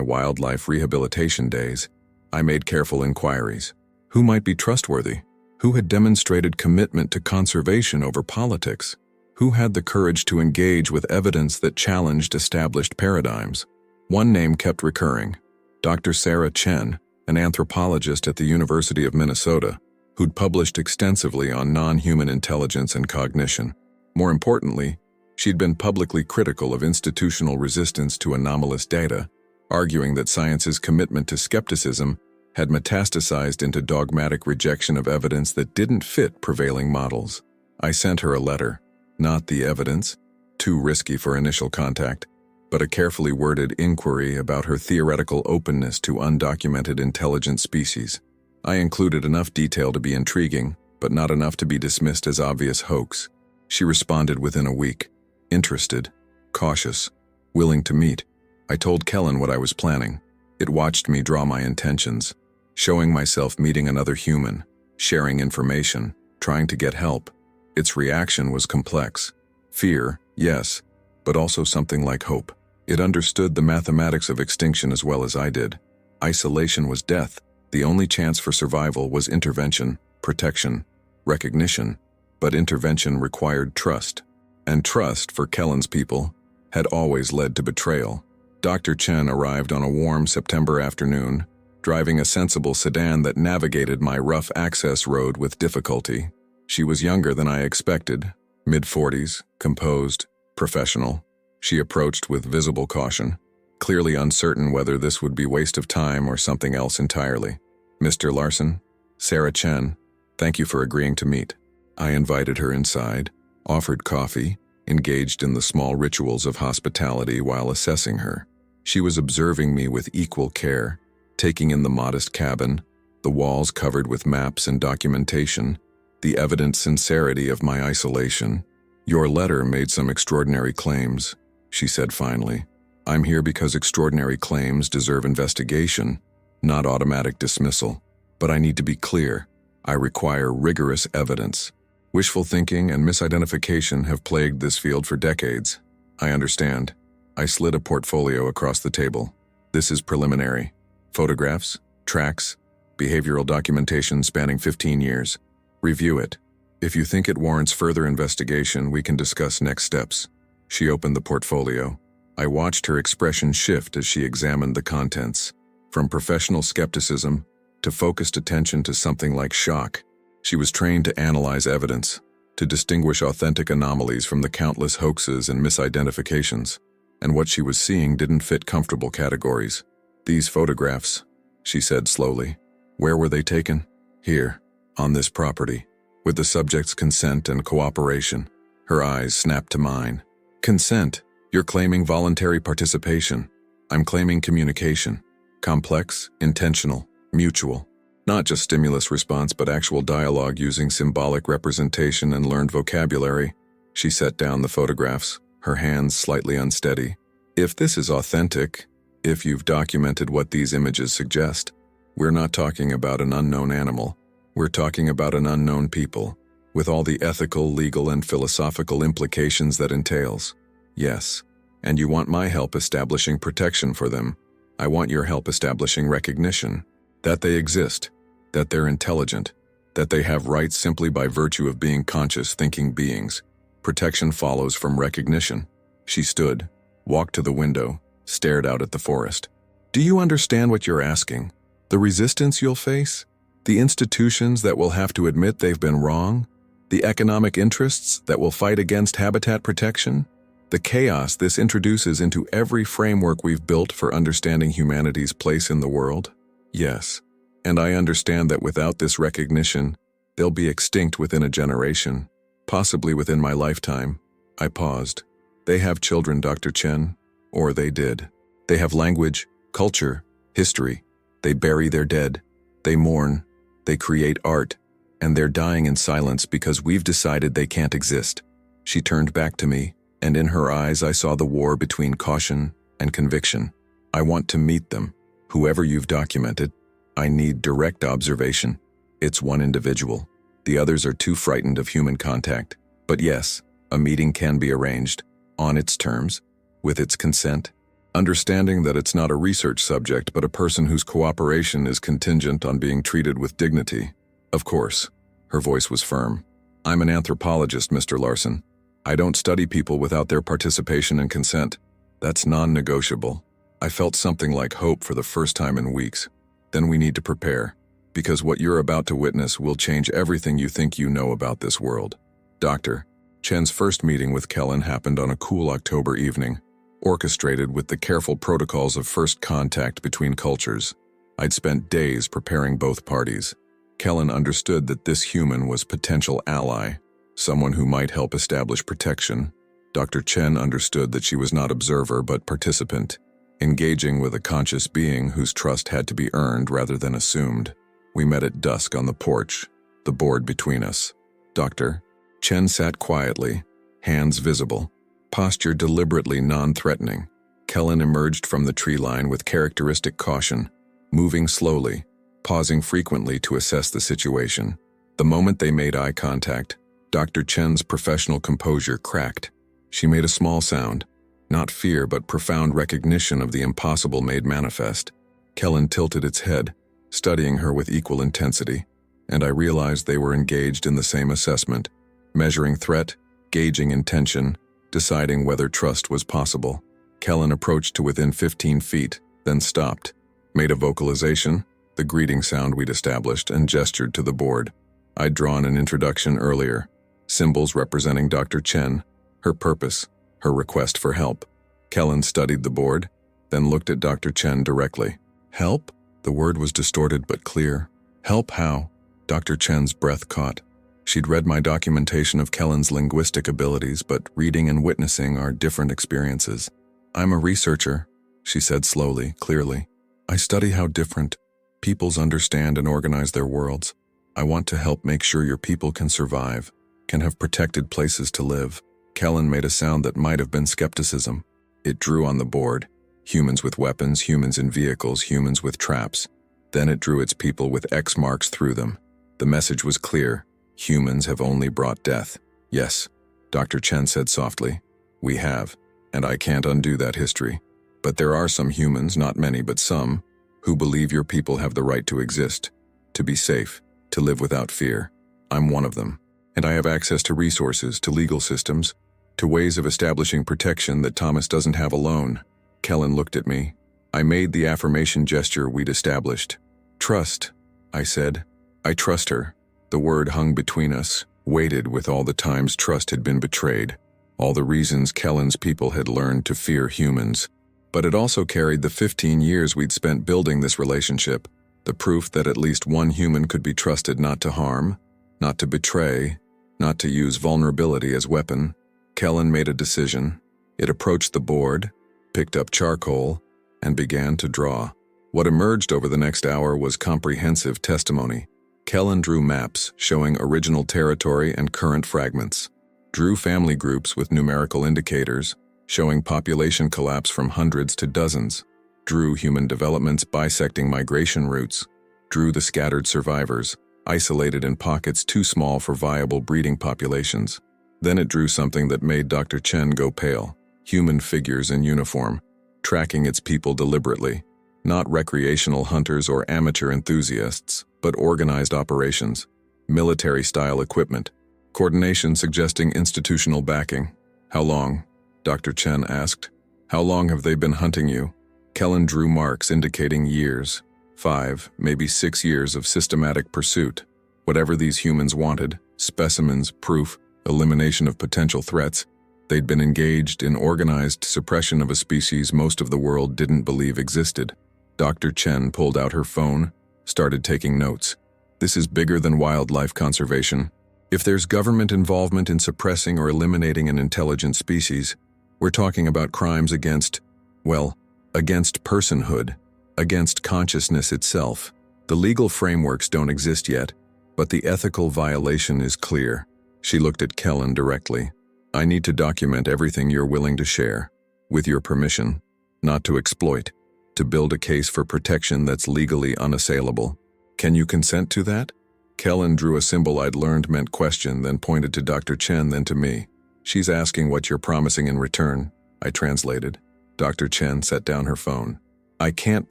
wildlife rehabilitation days, I made careful inquiries. Who might be trustworthy? Who had demonstrated commitment to conservation over politics? Who had the courage to engage with evidence that challenged established paradigms? One name kept recurring: Dr. Sarah Chen, an anthropologist at the University of Minnesota, who'd published extensively on non-human intelligence and cognition. More importantly, she'd been publicly critical of institutional resistance to anomalous data, arguing that science's commitment to skepticism had metastasized into dogmatic rejection of evidence that didn't fit prevailing models. I sent her a letter, not the evidence, too risky for initial contact, but a carefully worded inquiry about her theoretical openness to undocumented intelligent species. I included enough detail to be intriguing, but not enough to be dismissed as obvious hoax. She responded within a week, interested, cautious, willing to meet. I told Kellen what I was planning. It watched me draw my intentions, showing myself meeting another human, sharing information, trying to get help. Its reaction was complex. Fear, yes, but also something like hope. It understood the mathematics of extinction as well as I did. Isolation was death. The only chance for survival was intervention, protection, recognition. But intervention required trust. And trust, for Kellen's people, had always led to betrayal. Dr. Chen arrived on a warm September afternoon, driving a sensible sedan that navigated my rough access road with difficulty. She was younger than I expected, mid-40s, composed, professional. She approached with visible caution, clearly uncertain whether this would be waste of time or something else entirely. "Mr. Larson, Sarah Chen, thank you for agreeing to meet." I invited her inside, offered coffee, engaged in the small rituals of hospitality while assessing her. She was observing me with equal care, taking in the modest cabin, the walls covered with maps and documentation, the evident sincerity of my isolation. "Your letter made some extraordinary claims," she said finally. "I'm here because extraordinary claims deserve investigation, not automatic dismissal. But I need to be clear. I require rigorous evidence. Wishful thinking and misidentification have plagued this field for decades. I understand." I slid a portfolio across the table. "This is preliminary. Photographs, tracks, behavioral documentation spanning 15 years. Review it. If you think it warrants further investigation, we can discuss next steps." She opened the portfolio. I watched her expression shift as she examined the contents. From professional skepticism to focused attention to something like shock. She was trained to analyze evidence, to distinguish authentic anomalies from the countless hoaxes and misidentifications. And what she was seeing didn't fit comfortable categories. "These photographs," she said slowly. "Where were they taken?" "Here, on this property, with the subject's consent and cooperation." Her eyes snapped to mine. "Consent? You're claiming voluntary participation. I'm claiming communication. Complex, intentional, mutual. Not just stimulus response, but actual dialogue using symbolic representation and learned vocabulary." She set down the photographs, her hands slightly unsteady. "If this is authentic, if you've documented what these images suggest, we're not talking about an unknown animal. We're talking about an unknown people, with all the ethical, legal, and philosophical implications that entails. Yes, and you want my help establishing protection for them. I want your help establishing recognition. That they exist, that they're intelligent, that they have rights simply by virtue of being conscious, thinking beings. Protection follows from recognition." She stood, walked to the window, stared out at the forest. "Do you understand what you're asking? The resistance you'll face? The institutions that will have to admit they've been wrong? The economic interests that will fight against habitat protection? The chaos this introduces into every framework we've built for understanding humanity's place in the world? Yes, and I understand that without this recognition, they'll be extinct within a generation, possibly within my lifetime." I paused. "They have children, Dr. Chen, or they did. They have language, culture, history. They bury their dead. They mourn. They create art. And they're dying in silence because we've decided they can't exist." She turned back to me, and in her eyes I saw the war between caution and conviction. "I want to meet them. Whoever you've documented. I need direct observation. It's one individual. The others are too frightened of human contact. But yes, a meeting can be arranged, on its terms, with its consent, understanding that it's not a research subject but a person whose cooperation is contingent on being treated with dignity. Of course." Her voice was firm. "I'm an anthropologist, Mr. Larson. I don't study people without their participation and consent. That's non-negotiable." I felt something like hope for the first time in weeks. "Then we need to prepare, because what you're about to witness will change everything you think you know about this world." Dr. Chen's first meeting with Kellen happened on a cool October evening, orchestrated with the careful protocols of first contact between cultures. I'd spent days preparing both parties. Kellen understood that this human was potential ally, someone who might help establish protection. Dr. Chen understood that she was not observer but participant, engaging with a conscious being whose trust had to be earned rather than assumed. We met at dusk on the porch, the board between us. Dr. Chen sat quietly, hands visible, posture deliberately non-threatening. Kellen emerged from the tree line with characteristic caution, moving slowly, pausing frequently to assess the situation. The moment they made eye contact, Dr. Chen's professional composure cracked. She made a small sound, not fear but profound recognition of the impossible made manifest. Kellen tilted its head, studying her with equal intensity, and I realized they were engaged in the same assessment, measuring threat, gauging intention, deciding whether trust was possible. Kellen approached to within 15 feet, then stopped, made a vocalization, the greeting sound we'd established, and gestured to the board. I'd drawn an introduction earlier, symbols representing Dr. Chen, her purpose, her request for help. Kellen studied the board, then looked at Dr. Chen directly. "Help?" The word was distorted but clear. "Help how?" Dr. Chen's breath caught. She'd read my documentation of Kellen's linguistic abilities, but reading and witnessing are different experiences. I'm a researcher, she said slowly, clearly. I study how different peoples understand and organize their worlds. I want to help make sure your people can survive, can have protected places to live. Kellen made a sound that might have been skepticism. It drew on the board. Humans with weapons, humans in vehicles, humans with traps. Then it drew its people with X marks through them. The message was clear. Humans have only brought death. Yes, Dr. Chen said softly. We have, and I can't undo that history. But there are some humans, not many, but some, who believe your people have the right to exist, to be safe, to live without fear. I'm one of them, and I have access to resources, to legal systems, to ways of establishing protection that Thomas doesn't have alone. Kellen looked at me. I made the affirmation gesture we'd established. Trust, I said. I trust her. The word hung between us, weighted with all the times trust had been betrayed, all the reasons Kellen's people had learned to fear humans. But it also carried the 15 years we'd spent building this relationship, the proof that at least one human could be trusted not to harm, not to betray, not to use vulnerability as weapon. Kellen made a decision. It approached the board, picked up charcoal, and began to draw. What emerged over the next hour was comprehensive testimony. Kellen drew maps showing original territory and current fragments, drew family groups with numerical indicators, showing population collapse from hundreds to dozens, drew human developments bisecting migration routes, drew the scattered survivors, isolated in pockets too small for viable breeding populations. Then it drew something that made Dr. Chen go pale, human figures in uniform, tracking its people deliberately, not recreational hunters or amateur enthusiasts, but organized operations, military-style equipment, coordination suggesting institutional backing. How long? Dr. Chen asked. How long have they been hunting you? Kellen drew marks indicating years, 5, maybe 6 years of systematic pursuit. Whatever these humans wanted, specimens, proof, elimination of potential threats, they'd been engaged in organized suppression of a species most of the world didn't believe existed. Dr. Chen pulled out her phone, started taking notes. This is bigger than wildlife conservation. If there's government involvement in suppressing or eliminating an intelligent species, we're talking about crimes against personhood, against consciousness itself. The legal frameworks don't exist yet, but the ethical violation is clear. She looked at Kellen directly. I need to document everything you're willing to share, with your permission, not to exploit, to build a case for protection that's legally unassailable. Can you consent to that? Kellen drew a symbol I'd learned meant question, then pointed to Dr. Chen, then to me. She's asking what you're promising in return, I translated. Dr. Chen set down her phone. I can't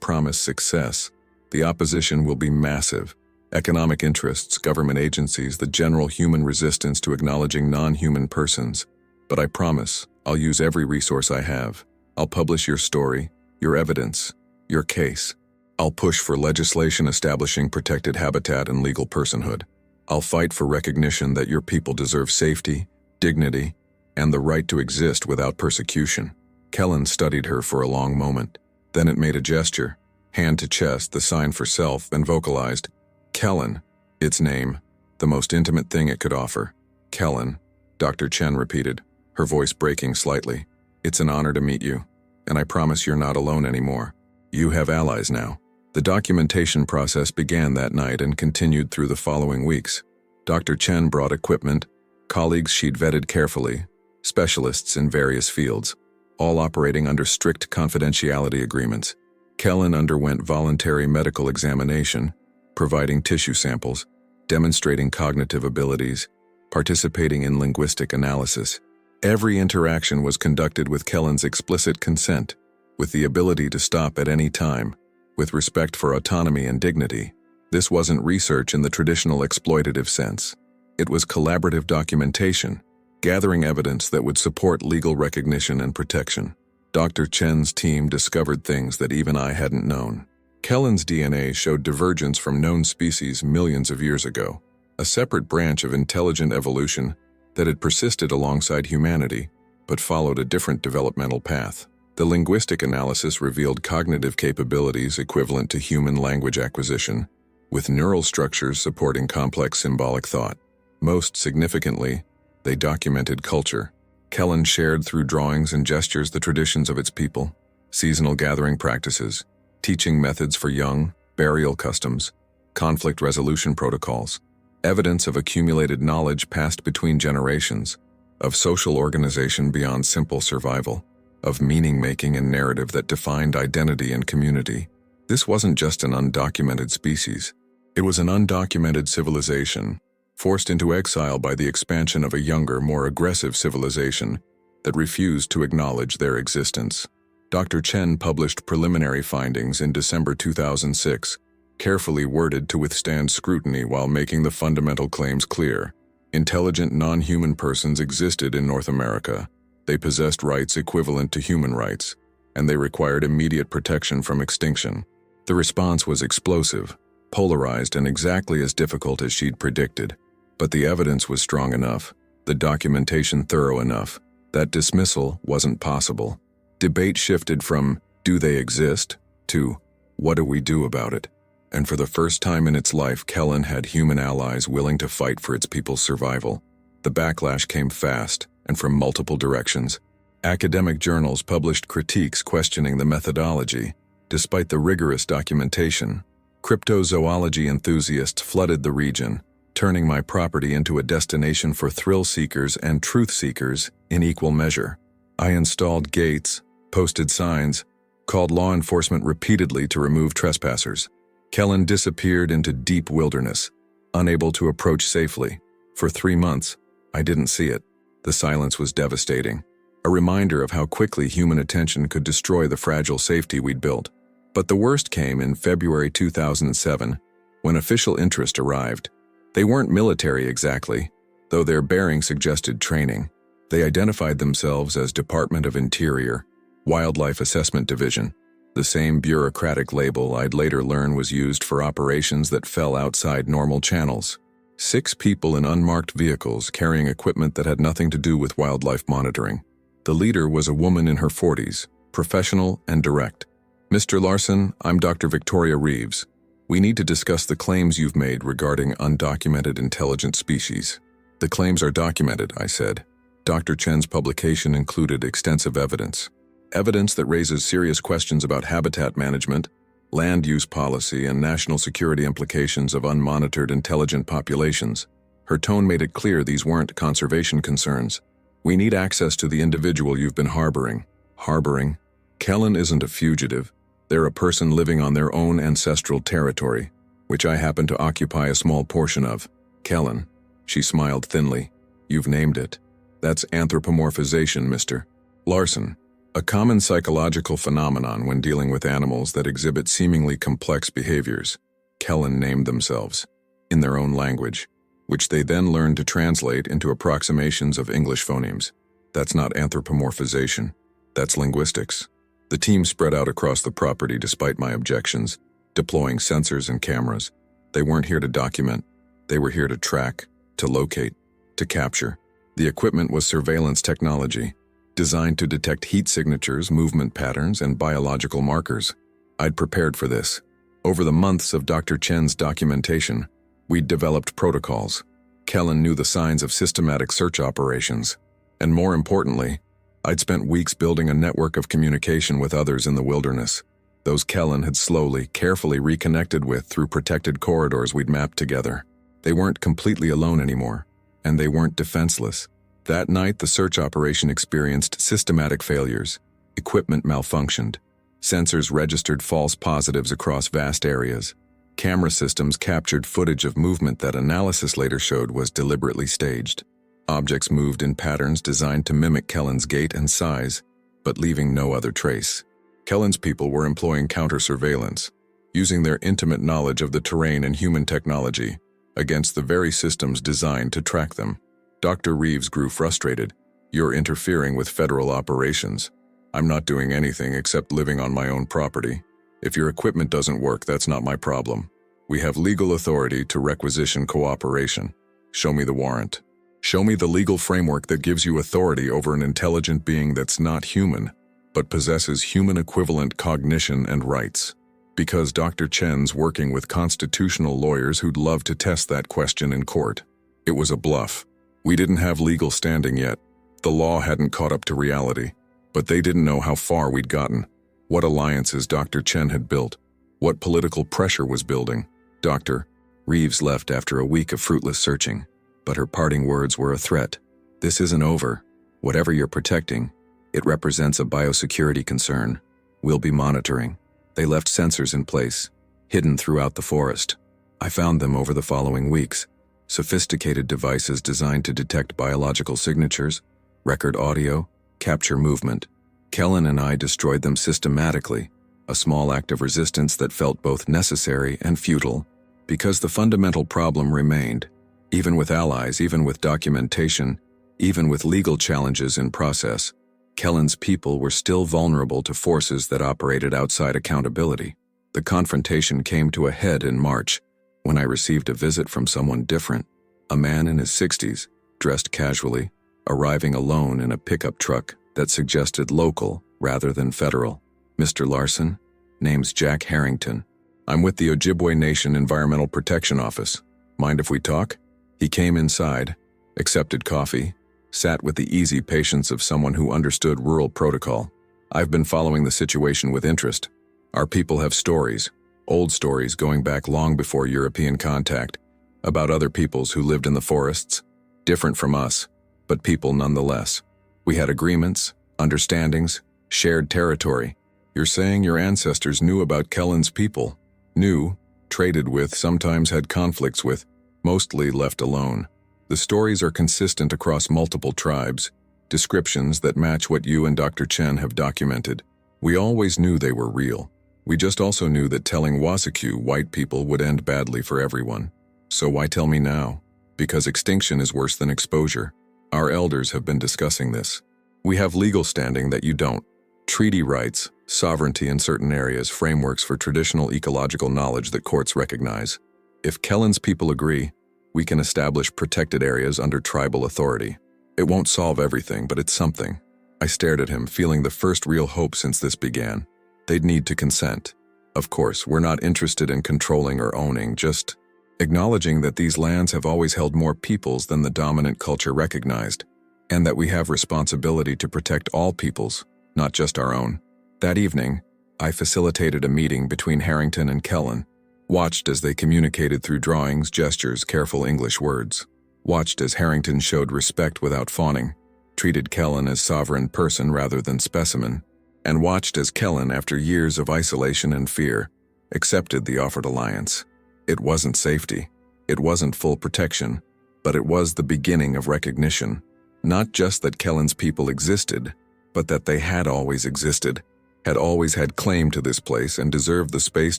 promise success. The opposition will be massive. Economic interests, government agencies, the general human resistance to acknowledging non-human persons. But I promise, I'll use every resource I have. I'll publish your story, your evidence, your case. I'll push for legislation establishing protected habitat and legal personhood. I'll fight for recognition that your people deserve safety, dignity, and the right to exist without persecution. Kellen studied her for a long moment. Then it made a gesture, hand to chest, the sign for self, and vocalized, Kellen, its name, the most intimate thing it could offer. Kellen, Dr. Chen repeated, her voice breaking slightly. It's an honor to meet you, and I promise you're not alone anymore. You have allies now. The documentation process began that night and continued through the following weeks. Dr. Chen brought equipment, colleagues she'd vetted carefully, specialists in various fields, all operating under strict confidentiality agreements. Kellen underwent voluntary medical examination, providing tissue samples, demonstrating cognitive abilities, participating in linguistic analysis. Every interaction was conducted with Kellen's explicit consent, with the ability to stop at any time, with respect for autonomy and dignity. This wasn't research in the traditional exploitative sense. It was collaborative documentation, gathering evidence that would support legal recognition and protection. Dr. Chen's team discovered things that even I hadn't known. Kellen's DNA showed divergence from known species millions of years ago, a separate branch of intelligent evolution that had persisted alongside humanity, but followed a different developmental path. The linguistic analysis revealed cognitive capabilities equivalent to human language acquisition, with neural structures supporting complex symbolic thought. Most significantly, they documented culture. Kellen shared through drawings and gestures the traditions of its people, seasonal gathering practices, teaching methods for young, burial customs, conflict resolution protocols, evidence of accumulated knowledge passed between generations, of social organization beyond simple survival, of meaning-making and narrative that defined identity and community. This wasn't just an undocumented species. It was an undocumented civilization, forced into exile by the expansion of a younger, more aggressive civilization that refused to acknowledge their existence. Dr. Chen published preliminary findings in December 2006, carefully worded to withstand scrutiny while making the fundamental claims clear. Intelligent non-human persons existed in North America. They possessed rights equivalent to human rights, and they required immediate protection from extinction. The response was explosive, polarized, and exactly as difficult as she'd predicted. But the evidence was strong enough, the documentation thorough enough, that dismissal wasn't possible. Debate shifted from, do they exist, to, what do we do about it? And for the first time in its life, Kellen had human allies willing to fight for its people's survival. The backlash came fast, and from multiple directions. Academic journals published critiques questioning the methodology, despite the rigorous documentation. Cryptozoology enthusiasts flooded the region, turning my property into a destination for thrill seekers and truth seekers in equal measure. I installed gates, posted signs, called law enforcement repeatedly to remove trespassers. Kellen disappeared into deep wilderness, unable to approach safely. For 3 months, I didn't see it. The silence was devastating, a reminder of how quickly human attention could destroy the fragile safety we'd built. But the worst came in February 2007, when official interest arrived. They weren't military exactly, though their bearing suggested training. They identified themselves as Department of Interior, Wildlife Assessment Division, the same bureaucratic label I'd later learn was used for operations that fell outside normal channels. 6 people in unmarked vehicles carrying equipment that had nothing to do with wildlife monitoring. The leader was a woman in her 40s, professional and direct. "Mr. Larson, I'm Dr. Victoria Reeves. We need to discuss the claims you've made regarding undocumented intelligent species." "The claims are documented," I said. Dr. Chen's publication included extensive evidence. Evidence that raises serious questions about habitat management, land use policy, and national security implications of unmonitored intelligent populations. Her tone made it clear these weren't conservation concerns. "We need access to the individual you've been harboring." Harboring? Kellen isn't a fugitive. They're a person living on their own ancestral territory, which I happen to occupy a small portion of. "Kellen," she smiled thinly, "you've named it. That's anthropomorphization, Mr. Larson. A common psychological phenomenon when dealing with animals that exhibit seemingly complex behaviors. Kellen named themselves, in their own language, which they then learned to translate into approximations of English phonemes. That's not anthropomorphization. That's linguistics. The team spread out across the property despite my objections, deploying sensors and cameras. They weren't here to document. They were here to track, to locate, to capture. The equipment was surveillance technology, designed to detect heat signatures, movement patterns, and biological markers. I'd prepared for this. Over the months of Dr. Chen's documentation, we'd developed protocols. Kellen knew the signs of systematic search operations. And more importantly, I'd spent weeks building a network of communication with others in the wilderness. Those Kellen had slowly, carefully reconnected with through protected corridors we'd mapped together. They weren't completely alone anymore, and they weren't defenseless. That night, the search operation experienced systematic failures. Equipment malfunctioned. Sensors registered false positives across vast areas. Camera systems captured footage of movement that analysis later showed was deliberately staged. Objects moved in patterns designed to mimic Kellen's gait and size, but leaving no other trace. Kellen's people were employing counter-surveillance, using their intimate knowledge of the terrain and human technology against the very systems designed to track them. Dr. Reeves grew frustrated. "You're interfering with federal operations. I'm not doing anything except living on my own property. If your equipment doesn't work, that's not my problem. We have legal authority to requisition cooperation. Show me the warrant. Show me the legal framework that gives you authority over an intelligent being that's not human, but possesses human-equivalent cognition and rights." Because Dr. Chen's working with constitutional lawyers who'd love to test that question in court. It was a bluff. We didn't have legal standing yet. The law hadn't caught up to reality. But they didn't know how far we'd gotten, what alliances Dr. Chen had built, what political pressure was building. Dr. Reeves left after a week of fruitless searching, but her parting words were a threat. This isn't over. Whatever you're protecting, it represents a biosecurity concern. We'll be monitoring. They left sensors in place, hidden throughout the forest. I found them over the following weeks. Sophisticated devices designed to detect biological signatures, record audio, capture movement. Kellen and I destroyed them systematically, a small act of resistance that felt both necessary and futile, because the fundamental problem remained. Even with allies, even with documentation, even with legal challenges in process, Kellen's people were still vulnerable to forces that operated outside accountability. The confrontation came to a head in March, when I received a visit from someone different, a man in his 60s, dressed casually, arriving alone in a pickup truck that suggested local rather than federal. Mr. Larson, name's Jack Harrington. I'm with the Ojibwe Nation Environmental Protection Office. Mind if we talk? He came inside, accepted coffee, sat with the easy patience of someone who understood rural protocol. I've been following the situation with interest. Our people have stories, old stories going back long before European contact, about other peoples who lived in the forests, different from us, but people nonetheless. We had agreements, understandings, shared territory. You're saying your ancestors knew about Kellen's people? Knew, traded with, sometimes had conflicts with, mostly left alone. The stories are consistent across multiple tribes, descriptions that match what you and Dr. Chen have documented. We always knew they were real. We just also knew that telling Wasakyu white people would end badly for everyone. So why tell me now? Because extinction is worse than exposure. Our elders have been discussing this. We have legal standing that you don't. Treaty rights, sovereignty in certain areas, frameworks for traditional ecological knowledge that courts recognize. If Kellen's people agree, we can establish protected areas under tribal authority. It won't solve everything, but it's something. I stared at him, feeling the first real hope since this began. They'd need to consent. Of course, we're not interested in controlling or owning, just acknowledging that these lands have always held more peoples than the dominant culture recognized, and that we have responsibility to protect all peoples, not just our own. That evening, I facilitated a meeting between Harrington and Kellen, watched as they communicated through drawings, gestures, careful English words, watched as Harrington showed respect without fawning, treated Kellen as sovereign person rather than specimen, and watched as Kellen, after years of isolation and fear, accepted the offered alliance. It wasn't safety, it wasn't full protection, but it was the beginning of recognition. Not just that Kellen's people existed, but that they had always existed, had always had claim to this place and deserved the space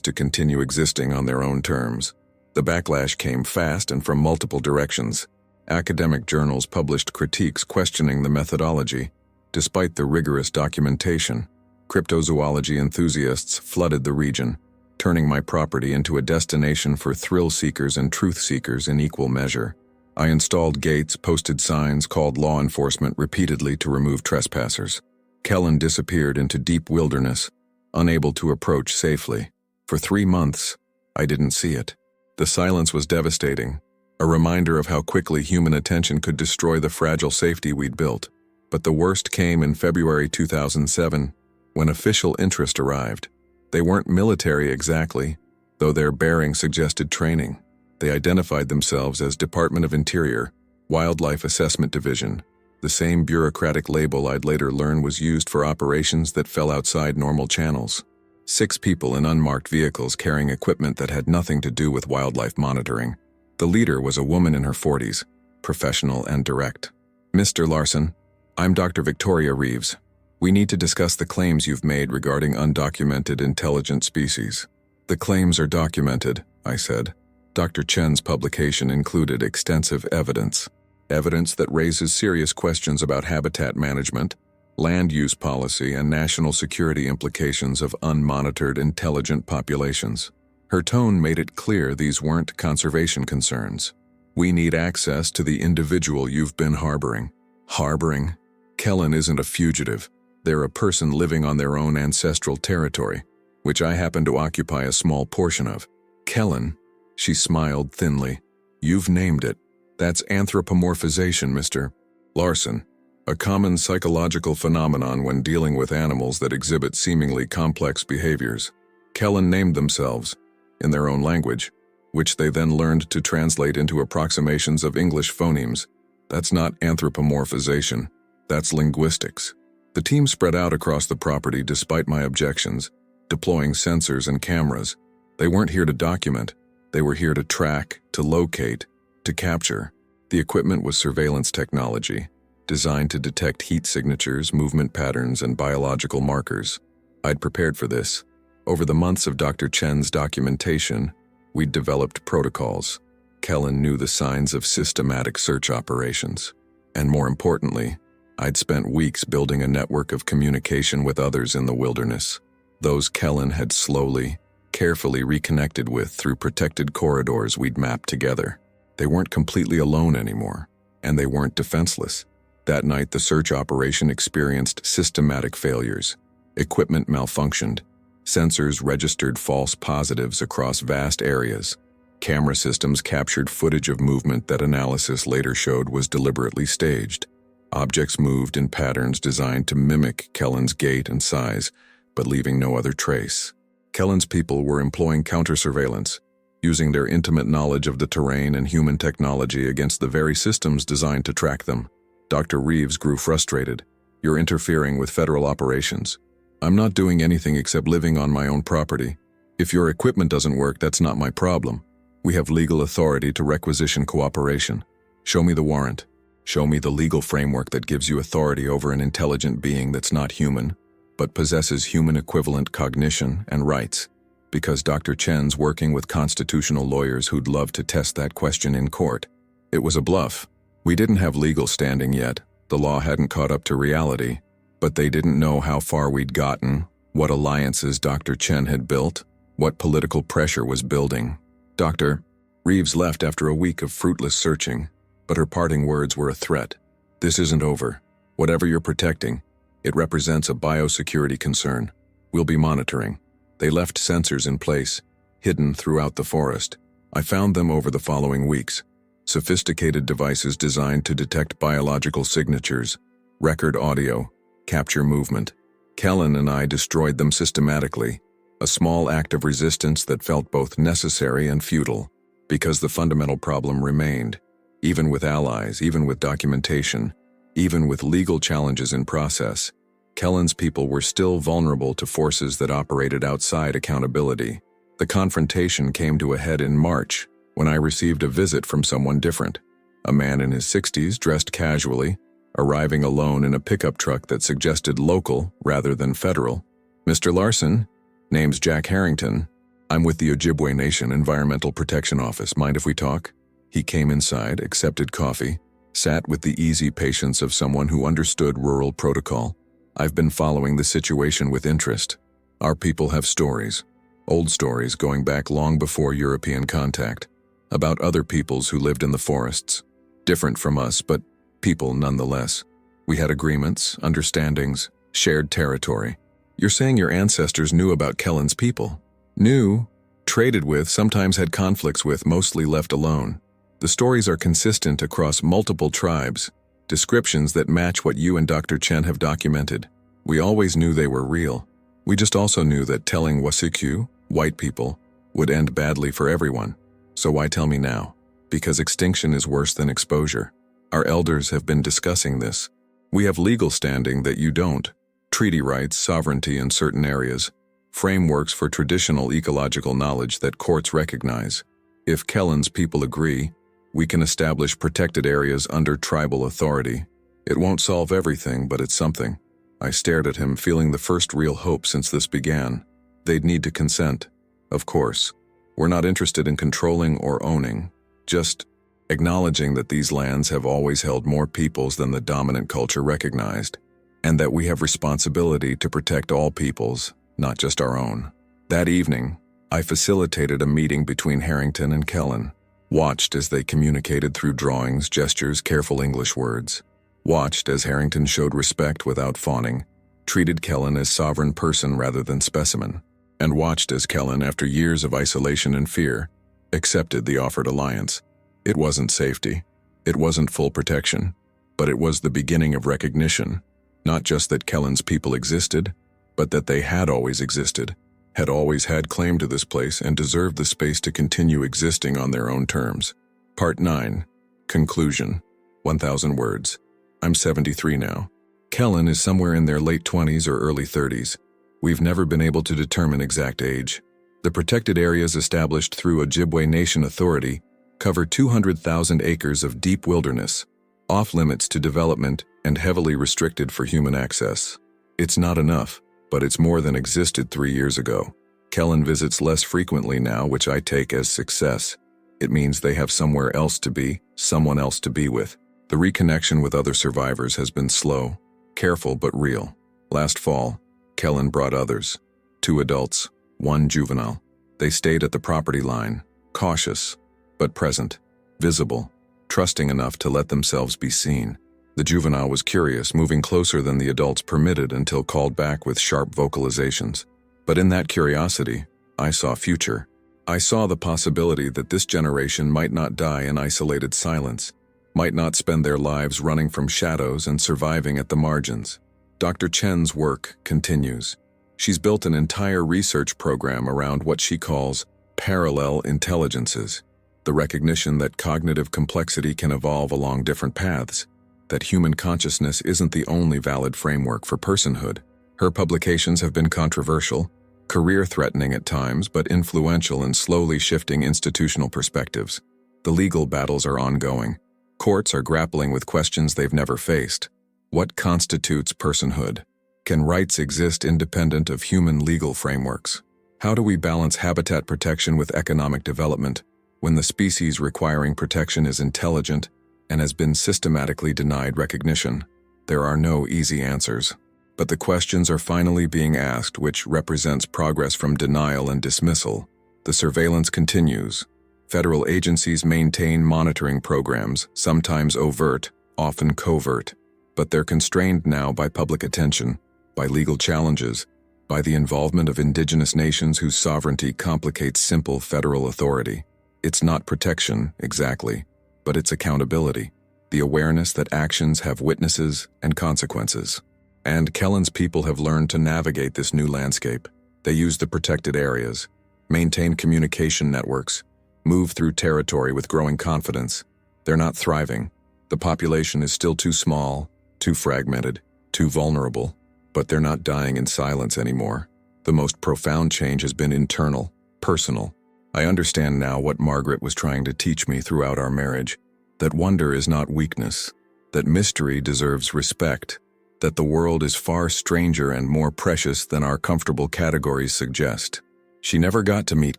to continue existing on their own terms. The backlash came fast and from multiple directions. Academic journals published critiques questioning the methodology, despite the rigorous documentation. Cryptozoology enthusiasts flooded the region, turning my property into a destination for thrill seekers and truth seekers in equal measure. I installed gates, posted signs, called law enforcement repeatedly to remove trespassers. Kellen disappeared into deep wilderness, unable to approach safely. For 3 months, I didn't see it. The silence was devastating, a reminder of how quickly human attention could destroy the fragile safety we'd built. But the worst came in February 2007, when official interest arrived. They weren't military exactly, though their bearing suggested training. They identified themselves as Department of Interior, Wildlife Assessment Division, the same bureaucratic label I'd later learn was used for operations that fell outside normal channels. 6 people in unmarked vehicles carrying equipment that had nothing to do with wildlife monitoring. The leader was a woman in her 40s, professional and direct. Mr. Larson, I'm Dr. Victoria Reeves. We need to discuss the claims you've made regarding undocumented intelligent species. The claims are documented, I said. Dr. Chen's publication included extensive evidence that raises serious questions about habitat management, land use policy, and national security implications of unmonitored intelligent populations. Her tone made it clear these weren't conservation concerns. We need access to the individual you've been harboring. Harboring? Kellen isn't a fugitive. They're a person living on their own ancestral territory, which I happen to occupy a small portion of. Kellen, she smiled thinly. You've named it. That's anthropomorphization, Mr. Larson. A common psychological phenomenon when dealing with animals that exhibit seemingly complex behaviors. Kellen named themselves, in their own language, which they then learned to translate into approximations of English phonemes. That's not anthropomorphization, that's linguistics. The team spread out across the property despite my objections, deploying sensors and cameras. They weren't here to document, they were here to track, to locate, to capture. The equipment was surveillance technology, designed to detect heat signatures, movement patterns, and biological markers. I'd prepared for this. Over the months of Dr. Chen's documentation, we'd developed protocols. Kellen knew the signs of systematic search operations. And more importantly, I'd spent weeks building a network of communication with others in the wilderness. Those Kellen had slowly, carefully reconnected with through protected corridors we'd mapped together. They weren't completely alone anymore, and they weren't defenseless. That night, the search operation experienced systematic failures. Equipment malfunctioned. Sensors registered false positives across vast areas. Camera systems captured footage of movement that analysis later showed was deliberately staged. Objects moved in patterns designed to mimic Kellen's gait and size, but leaving no other trace. Kellen's people were employing counter-surveillance, using their intimate knowledge of the terrain and human technology against the very systems designed to track them. Dr. Reeves grew frustrated. "You're interfering with federal operations." "I'm not doing anything except living on my own property. If your equipment doesn't work, that's not my problem. We have legal authority to requisition cooperation. Show me the warrant. Show me the legal framework that gives you authority over an intelligent being that's not human, but possesses human equivalent cognition and rights." Because Dr. Chen's working with constitutional lawyers who'd love to test that question in court. It was a bluff. We didn't have legal standing yet. The law hadn't caught up to reality. But they didn't know how far we'd gotten, what alliances Dr. Chen had built, what political pressure was building. Dr. Reeves left after a week of fruitless searching, but her parting words were a threat. "This isn't over. Whatever you're protecting, it represents a biosecurity concern. We'll be monitoring." They left sensors in place, hidden throughout the forest. I found them over the following weeks. Sophisticated devices designed to detect biological signatures, record audio, capture movement. Kellen and I destroyed them systematically, a small act of resistance that felt both necessary and futile, because the fundamental problem remained. Even with allies, even with documentation, even with legal challenges in process, Kellen's people were still vulnerable to forces that operated outside accountability. The confrontation came to a head in March, when I received a visit from someone different. A man in his 60s, dressed casually, arriving alone in a pickup truck that suggested local rather than federal. "Mr. Larson, name's Jack Harrington. I'm with the Ojibwe Nation Environmental Protection Office. Mind if we talk?" He came inside, accepted coffee, sat with the easy patience of someone who understood rural protocol. "I've been following the situation with interest. Our people have stories, old stories going back long before European contact, about other peoples who lived in the forests. Different from us, but people nonetheless. We had agreements, understandings, shared territory." "You're saying your ancestors knew about Kellen's people?" "Knew, traded with, sometimes had conflicts with, mostly left alone. The stories are consistent across multiple tribes, descriptions that match what you and Dr. Chen have documented. We always knew they were real. We just also knew that telling Wasikyu, white people, would end badly for everyone. So why tell me now? Because extinction is worse than exposure. Our elders have been discussing this. We have legal standing that you don't. Treaty rights, sovereignty in certain areas, frameworks for traditional ecological knowledge that courts recognize. If Kellen's people agree, we can establish protected areas under tribal authority. It won't solve everything, but it's something." I stared at him, feeling the first real hope since this began. They'd need to consent. Of course. We're not interested in controlling or owning, just acknowledging that these lands have always held more peoples than the dominant culture recognized, and that we have responsibility to protect all peoples, not just our own. That evening, I facilitated a meeting between Harrington and Kellen. Watched as they communicated through drawings, gestures, careful English words. Watched as Harrington showed respect without fawning, treated Kellen as sovereign person rather than specimen, and watched as Kellen, after years of isolation and fear, accepted the offered alliance. It wasn't safety. It wasn't full protection, but it was the beginning of recognition. Not just that Kellen's people existed, but that they had always existed, had always had claim to this place and deserved the space to continue existing on their own terms. Part 9. Conclusion. 1,000 words. I'm 73 now. Kellen is somewhere in their late 20s or early 30s. We've never been able to determine exact age. The protected areas established through Ojibwe Nation Authority cover 200,000 acres of deep wilderness, off-limits to development and heavily restricted for human access. It's not enough, but it's more than existed 3 years ago. Kellen visits less frequently now, which I take as success. It means they have somewhere else to be, someone else to be with. The reconnection with other survivors has been slow, careful but real. Last fall, Kellen brought others. 2 adults, 1 juvenile. They stayed at the property line, cautious, but present, visible, trusting enough to let themselves be seen. The juvenile was curious, moving closer than the adults permitted until called back with sharp vocalizations. But in that curiosity, I saw future. I saw the possibility that this generation might not die in isolated silence, might not spend their lives running from shadows and surviving at the margins. Dr. Chen's work continues. She's built an entire research program around what she calls parallel intelligences, the recognition that cognitive complexity can evolve along different paths, that human consciousness isn't the only valid framework for personhood. Her publications have been controversial, career-threatening at times, but influential in slowly shifting institutional perspectives. The legal battles are ongoing. Courts are grappling with questions they've never faced. What constitutes personhood? Can rights exist independent of human legal frameworks? How do we balance habitat protection with economic development when the species requiring protection is intelligent and has been systematically denied recognition? There are no easy answers. But the questions are finally being asked, which represents progress from denial and dismissal. The surveillance continues. Federal agencies maintain monitoring programs, sometimes overt, often covert. But they're constrained now by public attention, by legal challenges, by the involvement of indigenous nations whose sovereignty complicates simple federal authority. It's not protection, exactly, but it's accountability, the awareness that actions have witnesses and consequences. And Kellen's people have learned to navigate this new landscape. They use the protected areas, maintain communication networks, move through territory with growing confidence. They're not thriving. The population is still too small, too fragmented, too vulnerable, but they're not dying in silence anymore. The most profound change has been internal, personal. I understand now what Margaret was trying to teach me throughout our marriage, that wonder is not weakness, that mystery deserves respect, that the world is far stranger and more precious than our comfortable categories suggest. She never got to meet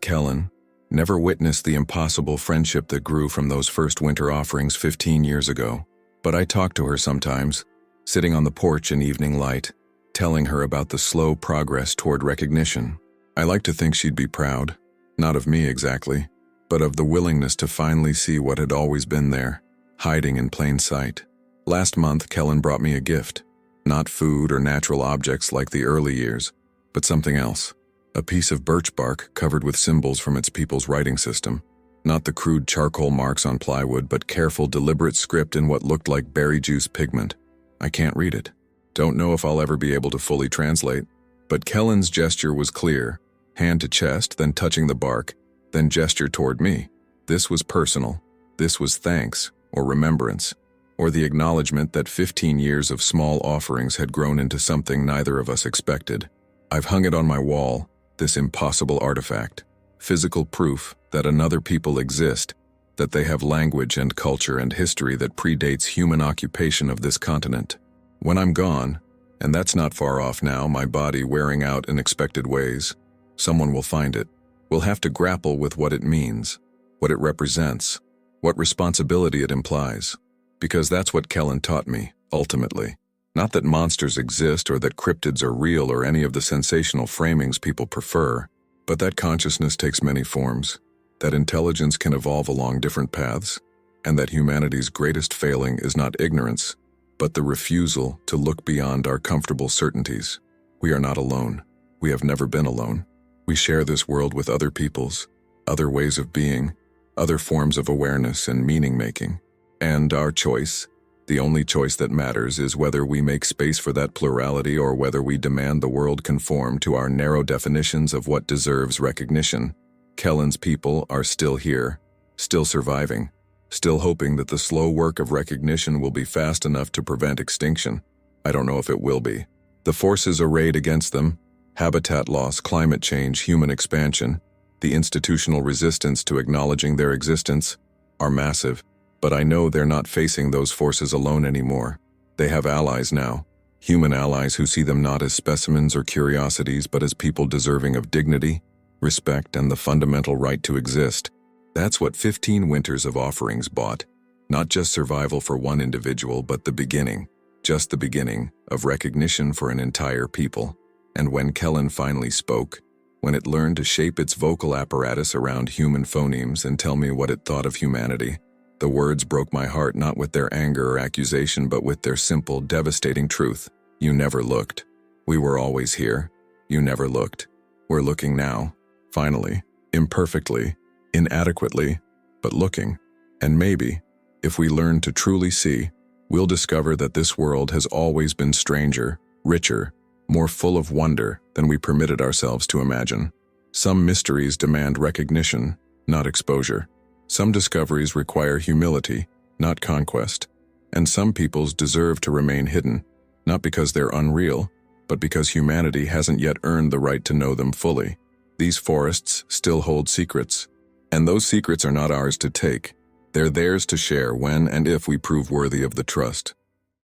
Kellen, never witnessed the impossible friendship that grew from those first winter offerings 15 years ago. But I talk to her sometimes, sitting on the porch in evening light, telling her about the slow progress toward recognition. I like to think she'd be proud, not of me exactly, but of the willingness to finally see what had always been there, hiding in plain sight. Last month, Kellen brought me a gift. Not food or natural objects like the early years, but something else. A piece of birch bark covered with symbols from its people's writing system. Not the crude charcoal marks on plywood, but careful, deliberate script in what looked like berry juice pigment. I can't read it. Don't know if I'll ever be able to fully translate. But Kellen's gesture was clear. Hand to chest, then touching the bark, then gesture toward me. This was personal. This was thanks, or remembrance, or the acknowledgement that 15 years of small offerings had grown into something neither of us expected. I've hung it on my wall, this impossible artifact, physical proof that another people exist, that they have language and culture and history that predates human occupation of this continent. When I'm gone, and that's not far off now, my body wearing out in expected ways, someone will find it. We'll have to grapple with what it means, what it represents, what responsibility it implies. Because that's what Kellen taught me, ultimately. Not that monsters exist or that cryptids are real or any of the sensational framings people prefer, but that consciousness takes many forms, that intelligence can evolve along different paths, and that humanity's greatest failing is not ignorance, but the refusal to look beyond our comfortable certainties. We are not alone. We have never been alone. We share this world with other peoples, other ways of being, other forms of awareness and meaning-making. And our choice, the only choice that matters, is whether we make space for that plurality or whether we demand the world conform to our narrow definitions of what deserves recognition. Kellen's people are still here, still surviving, still hoping that the slow work of recognition will be fast enough to prevent extinction. I don't know if it will be. The forces arrayed against them, habitat loss, climate change, human expansion, the institutional resistance to acknowledging their existence, are massive, but I know they're not facing those forces alone anymore. They have allies now, human allies who see them not as specimens or curiosities, but as people deserving of dignity, respect, and the fundamental right to exist. That's what 15 winters of offerings bought. Not just survival for one individual, but the beginning, just the beginning, of recognition for an entire people. And when Kellen finally spoke, when it learned to shape its vocal apparatus around human phonemes and tell me what it thought of humanity, the words broke my heart, not with their anger or accusation, but with their simple, devastating truth. You never looked. We were always here. You never looked. We're looking now, finally, imperfectly, inadequately, but looking. And maybe, if we learn to truly see, we'll discover that this world has always been stranger, richer, more full of wonder than we permitted ourselves to imagine. Some mysteries demand recognition, not exposure. Some discoveries require humility, not conquest. And some peoples deserve to remain hidden, not because they're unreal, but because humanity hasn't yet earned the right to know them fully. These forests still hold secrets, and those secrets are not ours to take. They're theirs to share when and if we prove worthy of the trust.